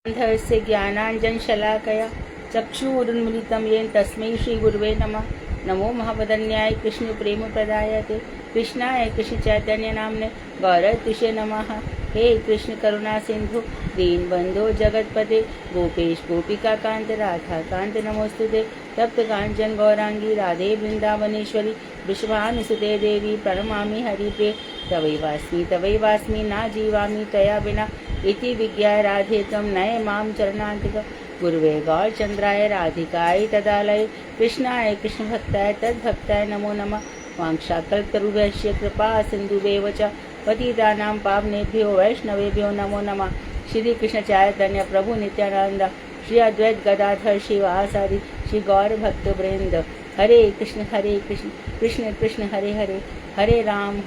अंधस्य ज्ञानाञ्जनशलाकया चक्षुरुन्मीलितं येन तस्मै श्रीगुरुवे नमः। नमो महावदन्याय कृष्णप्रेमप्रदायते कृष्णाय कृष्णचैतन्यनाम्ने गौरतिषे नमः। हे कृष्ण करुणा सिंधु दीनबंधो जगतपते गोपेश गोपिकाकांत राधाकांत नमोस्तुते। तप्त कांचन गौरांगी राधे वृंदावनेश्वरी विश्वानुसुते देवी प्रणमामि हरिप्रिये। तवैवास्मि ना जीवामि तया विना इति विज्ञाय राधे त्वं नय मां चरणान्तिक। गुरुवे गौरचंद्राय राधिकाय तदालय कृष्णाय कृष्णभक्ताय तद्भक्ताय नमो नमः। वाञ्छाकल्पतरुभ्यश्च कृपा सिन्धुभ्येव च पतितानां पावनेभ्यो वैष्णवेभ्यो नमो नमः। श्री कृष्ण चैतन्य प्रभु नित्यानंद श्री अद्वैत गदाधर शिवासादि श्री गौर भक्त वृंद। हरे कृष्ण कृष्ण कृष्ण हरे हरे, हरे राम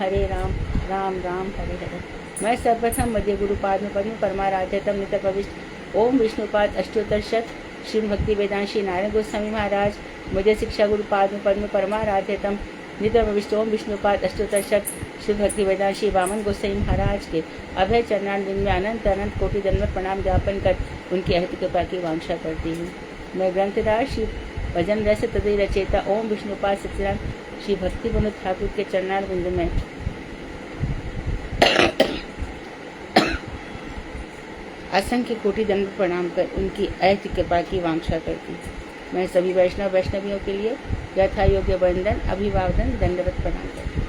राम राम हरे हरे। मैं सर्वप्रथम मध्य गुरुपाद में पद्म परमाराध्यतम नित्य प्रविष्ट ओम विष्णुपाद अष्टोत्तर शत श्री भक्ति वेदांत श्री नारायण गोस्वामी महाराज मुझे शिक्षा गुरुपाद में पद्म परमाराध्यतम नित्य प्रविष्ट ओम विष्णुपाद अष्टोत्तर शत श्री भक्ति वेदांत श्री वामन गोस्वामी महाराज के अभय चरणारविंद में अनंत अनंत कोटि दंडवत प्रणाम ज्ञापन कर उनकी अहित कृपा की वांछा करती हूँ। मैं ग्रंथराज श्री भजन रस तदय रचेता ओम विष्णुपाद सच्चिदानंद श्री भक्ति विनोद ठाकुर के चरणारविंद में असंख्य कोटि दंड प्रणाम कर उनकी अहित कृपा की वांछा करती हूँ। मैं सभी वैष्णवियों के लिए यथा योग्य वंदन अभिवादन दंडवत प्रणाम करती हूँ।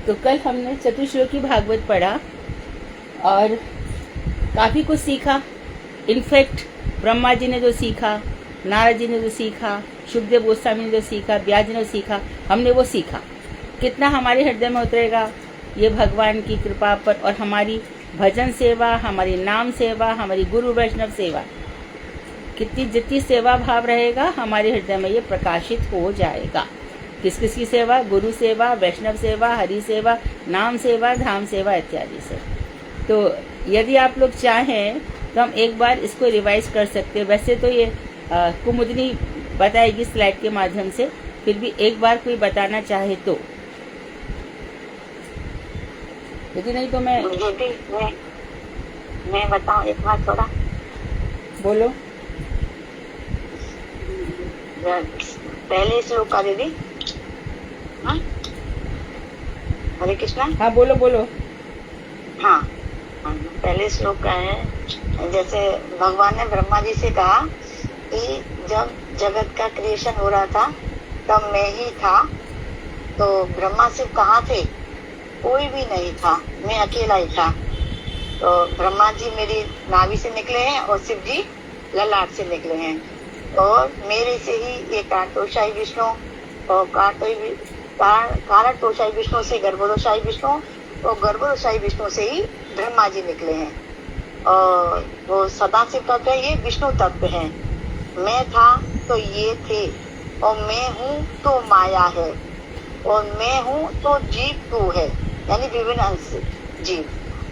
तो कल हमने चतुश्लोकी भागवत पढ़ा और काफ़ी कुछ सीखा। इनफैक्ट ब्रह्मा जी ने जो सीखा, नारद जी ने जो सीखा, शुकदेव गोस्वामी ने जो सीखा, व्यास जी ने सीखा, हमने वो सीखा। कितना हमारे हृदय में उतरेगा ये भगवान की कृपा पर, और हमारी भजन सेवा, हमारी नाम सेवा, हमारी गुरु वैष्णव सेवा, जितनी सेवा भाव रहेगा हमारे हृदय में ये प्रकाशित हो जाएगा। किस किस की सेवा? गुरु सेवा, वैष्णव सेवा, हरि सेवा, नाम सेवा, धाम सेवा इत्यादि से। तो यदि आप लोग चाहें तो हम एक बार इसको रिवाइज कर सकते हैं। वैसे तो ये कुमुदनी बताएगी स्लाइड के माध्यम से, फिर भी एक बार कोई बताना चाहे तो, यदि नहीं तो मैं बताऊं एक बार थोड़ा। बोलो। पहले श्लोक का दीदी। हाँ, हरे कृष्णा। हाँ बोलो बोलो। हाँ, पहले श्लोक का है, जैसे भगवान ने ब्रह्मा जी से कहा कि जब जगत का क्रिएशन हो रहा था तब मैं ही था। तो ब्रह्मा सिर्फ कहाँ थे? कोई भी नहीं था, मैं अकेला ही था। तो ब्रह्मा जी मेरी नाभि से निकले हैं और शिव जी ललाट से निकले हैं, और मेरे से ही ये कारणतोषाई विष्णु और कारणतोषाई विष्णु से गर्भोदशाई विष्णु और गर्भोदशाई विष्णु से ही ब्रह्मा जी निकले हैं। और वो सदाशिव तत्व है, ये विष्णु तत्व है। मैं था तो ये थे, और मैं हूँ तो माया है, और मैं हूँ तो जीव तू है, यानी विभिन्न अंश जीव।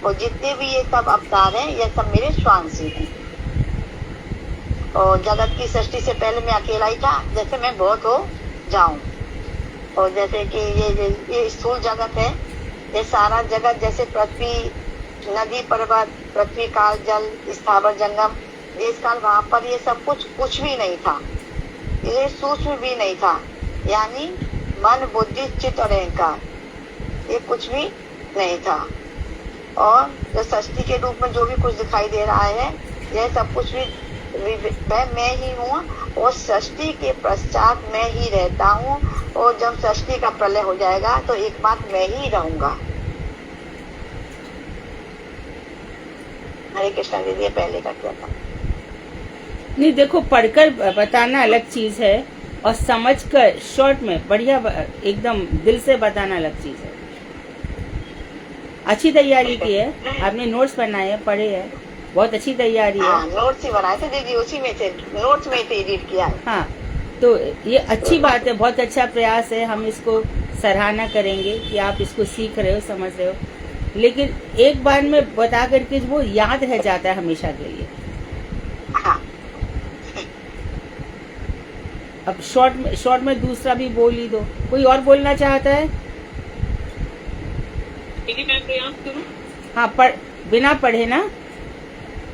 और जितने भी ये सब अवतार हैं ये सब मेरे स्वांशी हैं। और जगत की सृष्टि से पहले मैं अकेला ही था, जैसे मैं बहुत हो जाऊं। और जैसे कि ये स्थूल जगत है, ये सारा जगत जैसे पृथ्वी, नदी, पर्वत, पृथ्वी, काल, जल, स्थावर, जंगम, देश काल, वहां पर ये सब कुछ भी नहीं था। ये सूक्ष्म भी नहीं था, यानी मन, बुद्धि, चित्त और अहंकार, ये कुछ भी नहीं था। और जो सृष्टि के रूप में जो भी कुछ दिखाई दे रहा है, यह सब कुछ भी मैं ही हूँ। और सृष्टि के पश्चात मैं ही रहता हूँ, और जब सृष्टि का प्रलय हो जाएगा तो एक बात मैं ही रहूंगा। हरे कृष्ण दीदी, पहले का क्या था? नहीं, देखो, पढ़कर बताना अलग चीज है और समझकर शॉर्ट में बढ़िया एकदम दिल से बताना अलग चीज है। अच्छी तैयारी की है आपने, नोट्स बनाए हैं, पढ़े हैं, बहुत अच्छी तैयारी है। नोट्स ही बनाए थे दीदी, उसी में से नोट्स में से एडिट किया है। हाँ, तो ये अच्छी बात है, बहुत अच्छा प्रयास है। हम इसको सराहना करेंगे कि आप इसको सीख रहे हो, समझ रहे हो, लेकिन एक बार में बता करके वो याद रह जाता है हमेशा के लिए। हाँ। अब शॉर्ट में दूसरा भी बोल ही दो। कोई और बोलना चाहता है? मैं प्रयास करूं? हाँ, बिना पढ़े ना।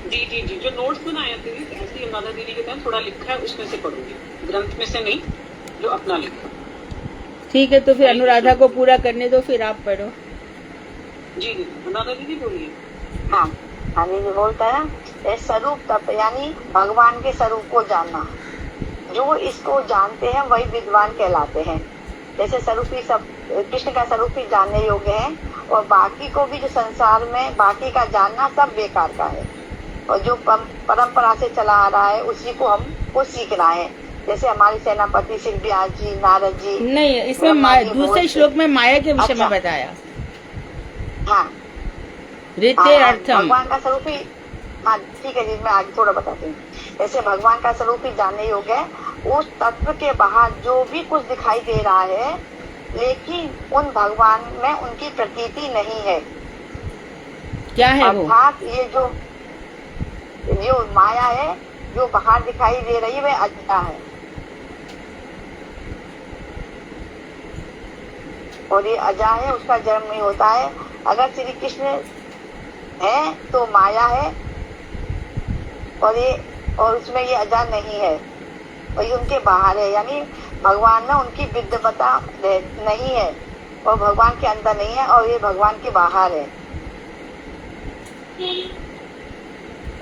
जी जी जी, जो नोट्स बनाए हैं दीदी, ऐसे ही अनुराधा दीदी के तहत थोड़ा लिखा है, उसमें से पढ़ूंगी, ग्रंथ में से नहीं, जो अपना लिखा। ठीक है, तो फिर अनुराधा को पूरा करने दो, फिर आप पढ़ो। जी दीदी, अनुराधा दीदी बोलिए। हाँ हाँ जी बोलता है, ये स्वरूप तत्व यानी भगवान के स्वरूप को जानना। जो इसको जानते हैं वही विद्वान कहलाते हैं। जैसे स्वरूप ही सब कृष्ण का स्वरूप ही जानने योग्य है, और बाकी को भी जो संसार में बाकी का जानना सब बेकार का है, और जो परंपरा से चला आ रहा है उसी को हमको सीखना है। जैसे हमारे सेनापति श्री व्यास जी, नारद जी। नहीं, इसमें दूसरे श्लोक में माया के विषय में बताया। हाँ रीते अर्थम, भगवान का स्वरूप ही। हाँ ठीक है जी, मैं आगे थोड़ा बताती हूँ। जैसे भगवान का स्वरूप ही जानने योग्य है, उस तत्व के बाहर जो भी कुछ दिखाई दे रहा है, लेकिन उन भगवान में उनकी प्रतीति नहीं है। क्या है वो? अर्थात ये जो माया है, जो बाहर दिखाई दे रही है, वह अज्ञा है, और ये अजा है, उसका जन्म नहीं होता है। अगर श्री कृष्ण है तो माया है, और उसमें ये अजा नहीं है, और ये उनके बाहर है। यानी भगवान में उनकी विद्यमता नहीं है, और भगवान के अंदर नहीं है, और ये भगवान के बाहर है।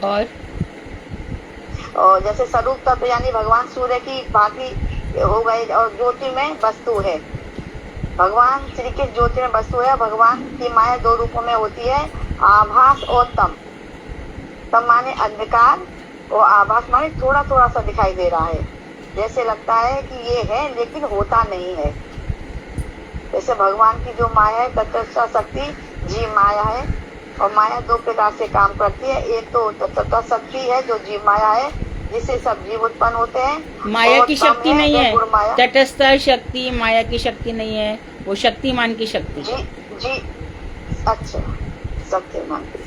और जैसे स्वरूप तत्व यानी भगवान सूर्य की भांति हो गए, और ज्योति में वस्तु है। भगवान श्री कृष्ण ज्योति में वस्तु है। भगवान की माया दो रूपों में होती है, आभास और तम। तम माने अंधकार, और आभास माने थोड़ा थोड़ा सा दिखाई दे रहा है, जैसे लगता है कि ये है लेकिन होता नहीं है। जैसे भगवान की जो माया है, तत्व शक्ति जीव माया है, और माया दो प्रकार से काम करती है। एक तो तत्व शक्ति है जो जीव माया है, जिससे सब जीव उत्पन्न होते हैं। माया की शक्ति नहीं है, तटस्थ शक्ति माया की शक्ति नहीं है, वो शक्तिमान की शक्ति। जी जी, अच्छा, शक्तिमान की।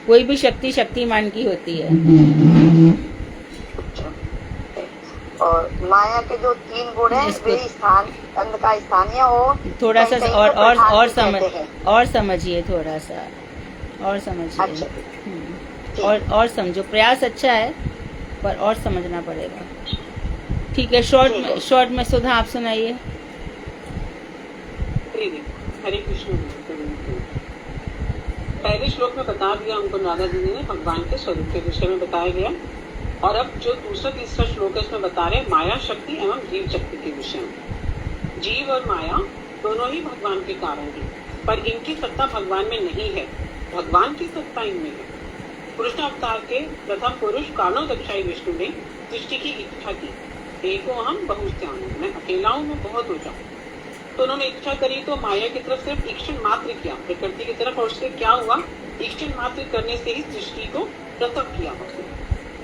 कोई भी शक्ति शक्तिमान की होती है। और माया के जो तीन गुण हैं, वे स्थान अंध का स्थानीय हो। थोड़ा सा और समझिए, थोड़ा सा और समझिए। अच्छा, और समझो, प्रयास अच्छा है पर और समझना पड़ेगा। ठीक है, शॉर्ट में सुधा आप सुनाइए। हरे कृष्ण। पहले श्लोक में बता दिया हमको राधा जी ने, भगवान के स्वरूप के विषय में बताया गया। और अब जो दूसरा तीसरा श्लोक है, इसमें बता रहे माया शक्ति एवं जीव शक्ति के विषय में। जीव और माया दोनों ही भगवान के कारण हैं, पर इनकी सत्ता भगवान में नहीं है, भगवान की सत्ता इनमें है। कृष्ण अवतार के प्रथम पुरुष कारणोदक्षाई विष्णु ने सृष्टि की इच्छा की, एको हम बहुश्याम, मैं अकेला हूँ, मैं बहुत हो जाऊँ। तो उन्होंने इच्छा करी, तो माया की तरफ सिर्फ इक्षण मात्र किया, प्रकृति की तरफ, और उससे क्या हुआ, इक्षण मात्र करने से ही सृष्टि को प्रसव किया उसने।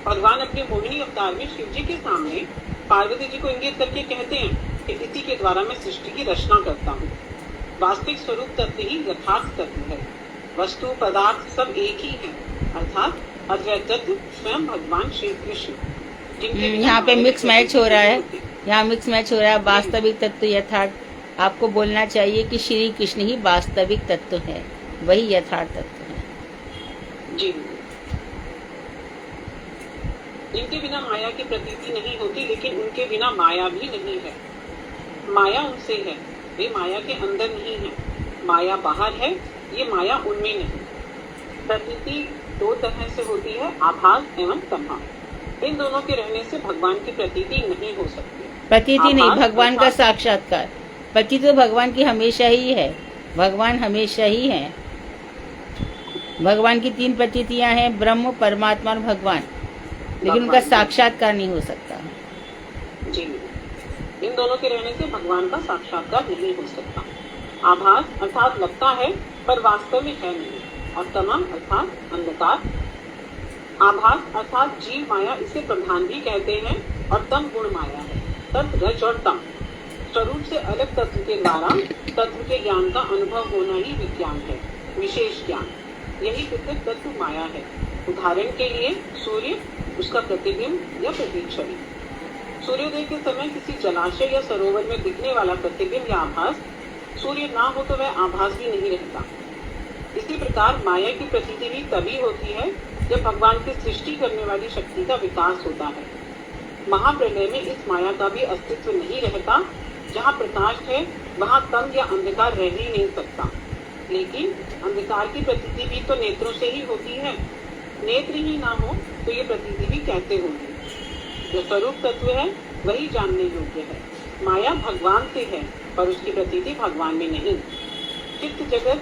भगवान अपने मोहिनी अवतार में शिव जी के सामने पार्वती जी को इंगित करके कहते हैं कि इसी के द्वारा मैं सृष्टि की रचना करता हूँ। वास्तविक स्वरूप तत्व ही यथार्थ तत्व है, वस्तु पदार्थ सब एक ही है, अर्थात अद्वैत तत्व स्वयं भगवान श्री कृष्ण। यहाँ पे मिक्स मैच हो रहा है, यहाँ मिक्स मैच हो रहा है। वास्तविक तत्व यथार्थ, आपको बोलना चाहिए कि श्री कृष्ण ही वास्तविक तत्व है, वही यथार्थ तत्व है। जी, इनके बिना माया की प्रतीति नहीं होती, लेकिन उनके बिना माया भी नहीं है। माया उनसे है, वे माया के अंदर नहीं है। माया बाहर है, ये माया उनमें नहीं। प्रतीति दो तरह से होती है, आभास एवं तमहा। इन दोनों के रहने से भगवान की प्रतीति नहीं हो सकती। प्रतीति नहीं, भगवान का साक्षात्कार। प्रतीति तो भगवान की हमेशा ही है, भगवान हमेशा ही है। भगवान की तीन प्रतीतियां हैं, ब्रह्म, परमात्मा और भगवान, लेकिन उनका साक्षात्कार नहीं हो सकता। जी, इन दोनों के रहने से भगवान का साक्षात्कार नहीं हो सकता। आभास अर्थात लगता है पर वास्तव में है नहीं, और तमम अर्थात अंधकार। आभास अर्थात जीव माया, इसे प्रधान भी कहते हैं, और तम गुण माया है। तत्व रज और तम, स्वरूप से अलग तत्व के द्वारा तत्व के ज्ञान का अनुभव होना ही विज्ञान है, विशेष ज्ञान। यही प्रत्येक तत्व माया है। उदाहरण के लिए सूर्य, उसका प्रतिबिंब या प्रतीक्षण। सूर्योदय के समय किसी जलाशय या सरोवर में दिखने वाला प्रतिबिंब या आभास, सूर्य ना हो तो वह आभास भी नहीं रहता। इसी प्रकार माया की प्रतीति भी तभी होती है जब भगवान की सृष्टि करने वाली शक्ति का विकास होता है। महाप्रलय में इस माया का भी अस्तित्व नहीं रहता। जहाँ प्रकाश है वहाँ तम या अंधकार रह ही नहीं सकता। लेकिन अंधकार की प्रतीति भी तो नेत्रों से ही होती है। नेत्र ही ना हो तो ये प्रतीति भी कैसे होगी? जो स्वरूप तत्व है वही जानने योग्य है। माया भगवान से है पर उसकी प्रतीति भगवान में नहीं। चित्त जगत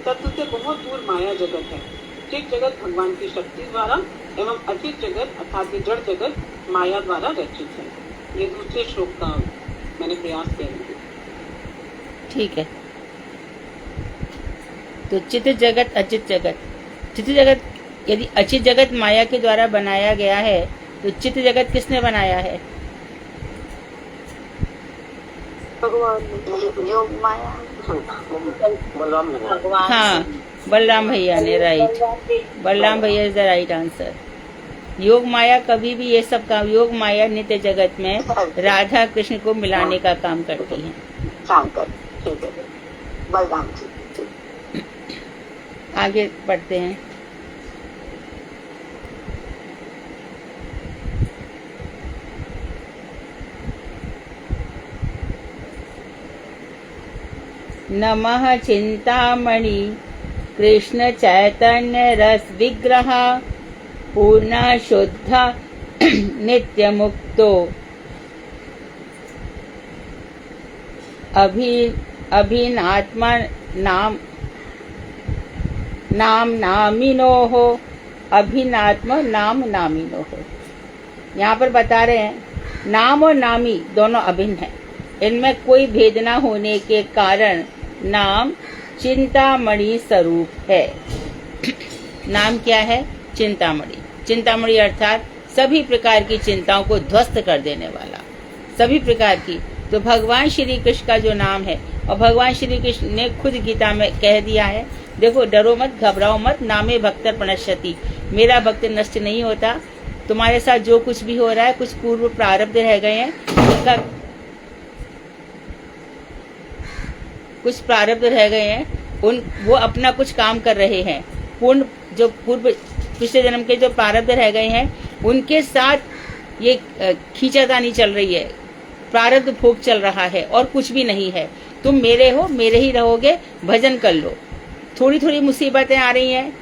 तत्व से बहुत दूर माया जगत है। चित्त जगत भगवान की शक्ति द्वारा एवं अचित जगत अर्थात ये जड़ जगत माया द्वारा रचित है। ये दूसरे श्लोक का मैंने प्रयास किया। ठीक है। तो चित्त जगत अचित जगत, चित्त जगत यदि अचित जगत माया के द्वारा बनाया गया है तो चित्त जगत किसने बनाया है? भगवान। योग माया भगवान। हाँ, बलराम भैया ने, राइट। बलराम भैया इज द राइट आंसर। योग माया कभी भी ये सब काम, योग माया नित्य जगत में राधा कृष्ण को मिलाने का काम करती है। ठीक है, बलराम जी। आगे बढ़ते हैं। नमः चिंतामणि कृष्ण चैतन्य रस विग्रह पूर्ण शुद्ध नित्य मुक्तो अभिनात्मा नाम नामिनो हो, अभिनात्म नाम नामिनो हो। यहाँ पर बता रहे हैं नाम और नामी दोनों अभिन्न है। इनमें कोई भेद न होने के कारण नाम चिंतामणि स्वरूप है। नाम क्या है? चिंतामणि। चिंतामणि अर्थात सभी प्रकार की चिंताओं को ध्वस्त कर देने वाला, सभी प्रकार की। तो भगवान श्री कृष्ण का जो नाम है, और भगवान श्री कृष्ण ने खुद गीता में कह दिया है, देखो डरो मत, घबराओ मत, नामे भक्तर प्रणश्यति, मेरा भक्त नष्ट नहीं होता। तुम्हारे साथ जो कुछ भी हो रहा है कुछ पूर्व प्रारब्ध रह गए हैं, उसका कुछ प्रारब्ध रह गए हैं, वो अपना कुछ काम कर रहे हैं। पूर्ण जो पूर्व पिछले जन्म के जो प्रारब्ध रह गए हैं उनके साथ ये खींचातानी चल रही है, प्रारब्ध भोग चल रहा है और कुछ भी नहीं है। तुम मेरे हो, मेरे ही रहोगे, भजन कर लो। थोड़ी थोड़ी मुसीबतें आ रही हैं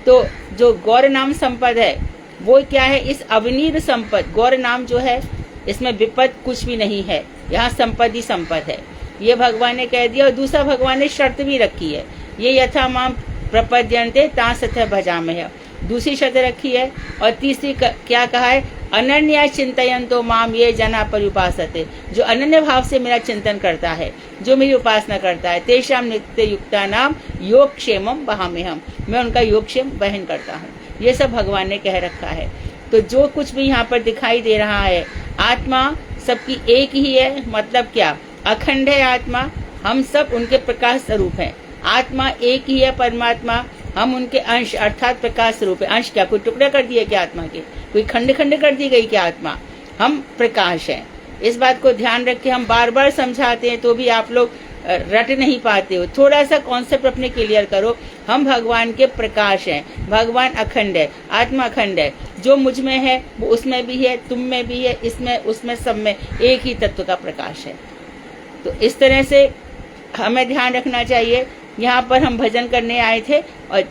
तो जो गौर नाम संपद है वो क्या है? इस अवनीर संपद, गौर नाम जो है इसमें विपद कुछ भी नहीं है, यहाँ संपद ही संपद है। ये भगवान ने कह दिया। और दूसरा भगवान ने शर्त भी रखी है, ये यथा माम प्रपद्यन्ते ता सत्य भजामहे, दूसरी शर्त रखी है। और तीसरी क्या कहा है? अनन्या चिंतयन्तो माम ये जना पर्युपासते, जो अनन्य भाव से मेरा चिंतन करता है, जो मेरी उपासना करता है, तेषाम नित्य युक्ता नाम योग क्षेमम वहाम्यहम्, मैं उनका योगक्षेम वहन करता हूँ। ये सब भगवान ने कह रखा है। तो जो कुछ भी यहाँ पर दिखाई दे रहा है, आत्मा सबकी एक ही है। मतलब क्या? अखंड है आत्मा, हम सब उनके प्रकाश स्वरूप हैं। आत्मा एक ही है, परमात्मा, हम उनके अंश अर्थात प्रकाश स्वरूप है। अंश क्या? कोई टुकड़ा कर दिया क्या आत्मा के? कोई खंड खंड कर दी गई क्या आत्मा? हम प्रकाश हैं। इस बात को ध्यान रख के हम बार बार समझाते हैं तो भी आप लोग रट नहीं पाते हो। थोड़ा सा कॉन्सेप्ट अपने क्लियर करो। हम भगवान के प्रकाश हैं, भगवान अखंड है, आत्मा अखंड है। जो मुझ में है वो उसमें भी है, तुम में भी है, इसमें उसमें सब में एक ही तत्व का प्रकाश है। तो इस तरह से हमें ध्यान रखना चाहिए। यहाँ पर हम भजन करने आए थे और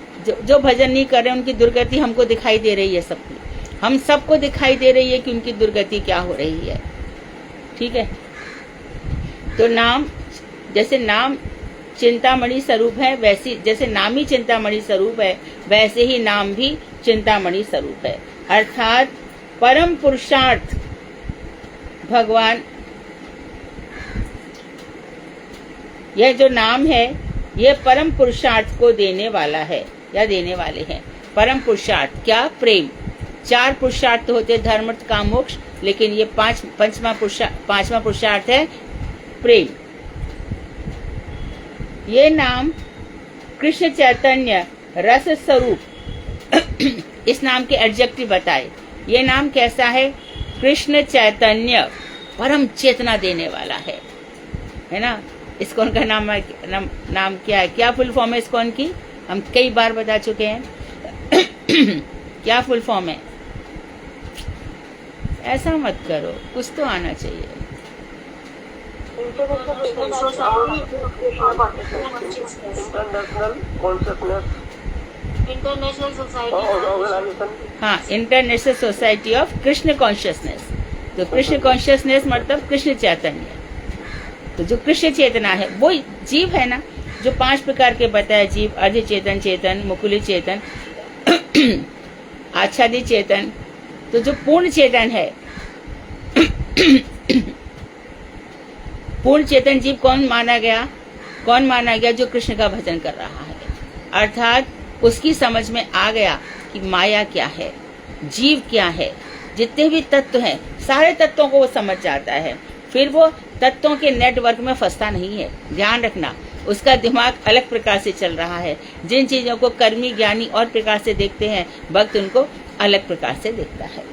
जो भजन नहीं कर रहे उनकी दुर्गति हमको दिखाई दे रही है। सबकी, हम सबको दिखाई दे रही है कि उनकी दुर्गति क्या हो रही है। ठीक है। तो नाम, जैसे नाम चिंतामणि स्वरूप है, वैसी जैसे नाम ही चिंतामणि स्वरूप है वैसे ही नाम भी चिंतामणि स्वरूप है। अर्थात परम पुरुषार्थ भगवान, यह जो नाम है ये परम पुरुषार्थ को देने वाला है या देने वाले हैं। परम पुरुषार्थ क्या? प्रेम। 4 पुरुषार्थ होते, धर्म अर्थ काम मोक्ष, लेकिन ये पांचवा पुरुषार्थ है प्रेम। ये नाम कृष्ण चैतन्य रस स्वरूप इस नाम के एडजेक्टिव बताए। ये नाम कैसा है? कृष्ण चैतन्य, परम चेतना देने वाला है ना। इस्कॉन का नाम क्या है? क्या फुल फॉर्म है इस्कॉन की? हम कई बार बता चुके हैं। क्या फुल फॉर्म है? ऐसा मत करो, कुछ तो आना चाहिए। इंटरनेशनल सोसाइटी, हाँ, international society of Krishna consciousness. तो कृष्ण कॉन्शियसनेस मतलब कृष्ण चैतन्य। तो जो कृष्ण चेतना है वो जीव है ना, जो 5 प्रकार के बताया, जीव, अधिचेतन, चेतन, मुकुलित चेतन, आच्छादित चेतन। तो जो पूर्ण चेतन है, पूर्ण चेतन जीव कौन माना गया? कौन माना गया? जो कृष्ण का भजन कर रहा है, अर्थात उसकी समझ में आ गया कि माया क्या है, जीव क्या है, जितने भी तत्व हैं सारे तत्वों को वो समझ जाता है। फिर वो तत्वों के नेटवर्क में फंसता नहीं है। ध्यान रखना, उसका दिमाग अलग प्रकार से चल रहा है। जिन चीजों को कर्मी ज्ञानी और प्रकार से देखते हैं, भक्त उनको अलग प्रकार से देखता है,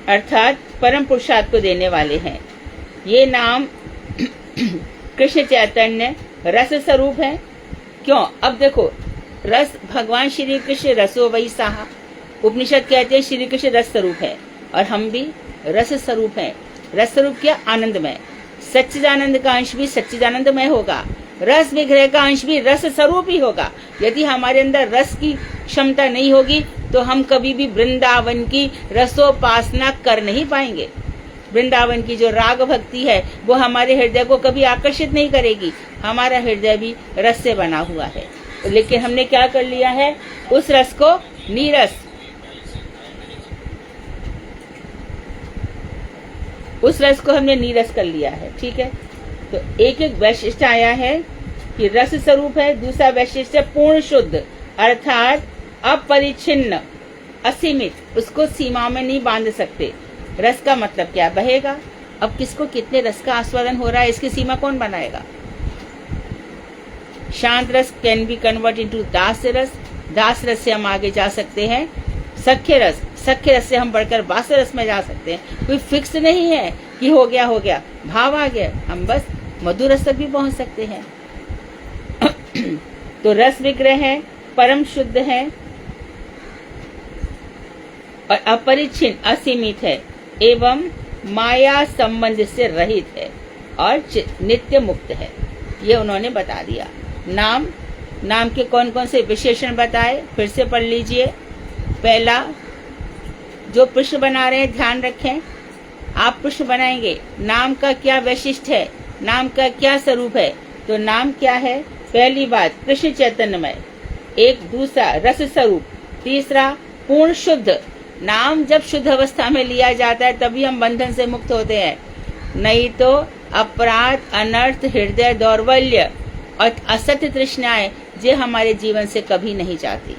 अर्थात परम पुरुषार्थ को देने वाले हैं। ये नाम कृष्ण चैतन्य रस स्वरूप है। क्यों? अब देखो, रस, भगवान श्री कृष्ण रसो वही साहा, उपनिषद कहते हैं श्री कृष्ण रस स्वरूप है, और हम भी रस स्वरूप हैं। रस स्वरूप क्या? आनंदमय। सच्चिदानंद का अंश भी सच्चिदानंदमय होगा, रस विग्रह का अंश भी रस स्वरूप ही होगा। यदि हमारे अंदर रस की क्षमता नहीं होगी तो हम कभी भी वृंदावन की रसोपासना कर नहीं पाएंगे। वृंदावन की जो राग भक्ति है वो हमारे हृदय को कभी आकर्षित नहीं करेगी। हमारा हृदय भी रस से बना हुआ है, लेकिन हमने क्या कर लिया है? उस रस को नीरस, उस रस को हमने नीरस कर लिया है। ठीक है, तो एक एक वैशिष्ट आया है कि रस स्वरूप है। दूसरा वैशिष्ट है पूर्ण शुद्ध, अर्थात अपरिच्छिन्न, असीमित, उसको सीमा में नहीं बांध सकते। रस का मतलब क्या? बहेगा। अब किसको कितने रस का आस्वादन हो रहा है, इसकी सीमा कौन बनाएगा? शांत रस कैन बी कन्वर्ट इनटू दास रस, दास रस से हम आगे जा सकते हैं सख्य रस, सख्य रस से हम बढ़कर वास रस में जा सकते हैं। कोई फिक्स नहीं है कि हो गया, भाव आ गया, हम बस मधुर रस तक भी पहुंच सकते हैं। तो रस विग्रह है, परम शुद्ध है और अपरिच्छिन्न, असीमित है, एवं माया संबंध से रहित है और नित्य मुक्त है। ये उन्होंने बता दिया। नाम के कौन कौन से विशेषण बताए, फिर से पढ़ लीजिए। पहला, जो प्रश्न बना रहे हैं ध्यान रखें, आप प्रश्न बनाएंगे नाम का क्या वैशिष्ट है, नाम का क्या स्वरूप है। तो नाम क्या है? पहली बात कृष्ण चैतन्यमय, एक दूसरा रस स्वरूप, तीसरा पूर्ण शुद्ध। नाम जब शुद्ध अवस्था में लिया जाता है तभी हम बंधन से मुक्त होते हैं, नहीं तो अपराध, अनर्थ, हृदय दौर्बल्य और असत्य तृष्णाएं जे हमारे जीवन से कभी नहीं जाती।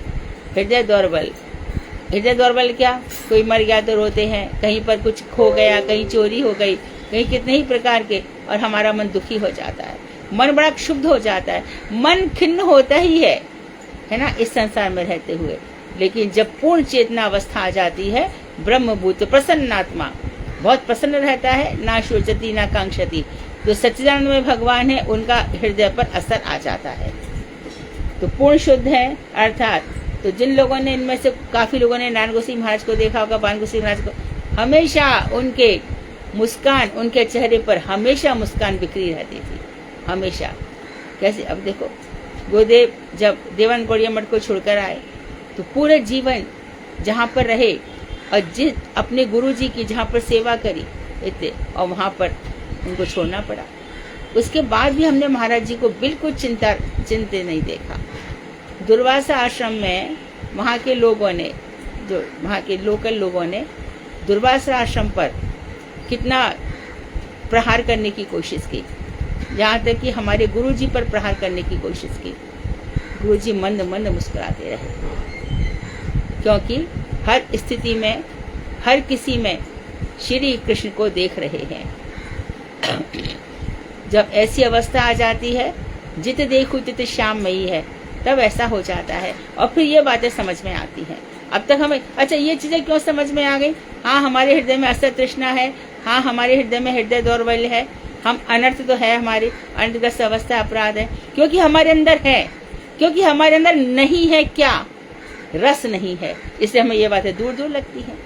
हृदय दौर्बल क्या? कोई मर गया तो रोते हैं, कहीं पर कुछ खो गया, कहीं चोरी हो गई, कहीं कितने ही प्रकार के, और हमारा मन दुखी हो जाता है, मन बड़ा क्षुब्ध हो जाता है, मन खिन्न होता ही है ना, इस संसार में रहते हुए। लेकिन जब पूर्ण चेतना अवस्था आ जाती है, ब्रह्मभूत प्रसन्नात्मा, बहुत प्रसन्न रहता है, ना शोचती ना कांक्षती। जो सच्चिदानंद में भगवान है उनका हृदय पर असर आ जाता है। तो पूर्ण शुद्ध है, अर्थात तो जिन लोगों ने, इनमें से काफी लोगों ने नारायण गोसाई महाराज को देखा होगा, बाण गोसाई महाराज को, हमेशा उनके मुस्कान, उनके चेहरे पर हमेशा मुस्कान बिखरी रहती थी, हमेशा। कैसे? अब देखो, गुरुदेव जब देवानंद गौड़िया मठ को छोड़कर आए तो पूरे जीवन जहाँ पर रहे और जिस अपने गुरु जी की जहाँ पर सेवा करी इतने, और वहाँ पर उनको छोड़ना पड़ा। उसके बाद भी हमने महाराज जी को बिल्कुल चिंतित नहीं देखा। दुर्वासा आश्रम में वहाँ के लोगों ने, जो वहाँ के लोकल लोगों ने दुर्वासा आश्रम पर कितना प्रहार करने की कोशिश की, यहाँ तक कि हमारे गुरुजी पर प्रहार करने की कोशिश की। गुरुजी मंद मंद मुस्कुराते रहे, क्योंकि हर स्थिति में, हर किसी में श्री कृष्ण को देख रहे हैं। जब ऐसी अवस्था आ जाती है, जित देखो तित श्याममयी है, तब ऐसा हो जाता है और फिर ये बातें समझ में आती हैं। अब तक हमें, अच्छा ये चीजें क्यों समझ में आ गई? हाँ, हमारे हृदय में असत तृष्णा है, हाँ हमारे हृदय में हृदय दौर्बल्य है, हम अनर्थ तो है, हमारी अनर्थग्रस्त अवस्था अपराध है, क्योंकि हमारे अंदर है, क्योंकि हमारे अंदर नहीं है क्या, रस नहीं है, इसलिए हमें ये बातें दूर दूर लगती हैं।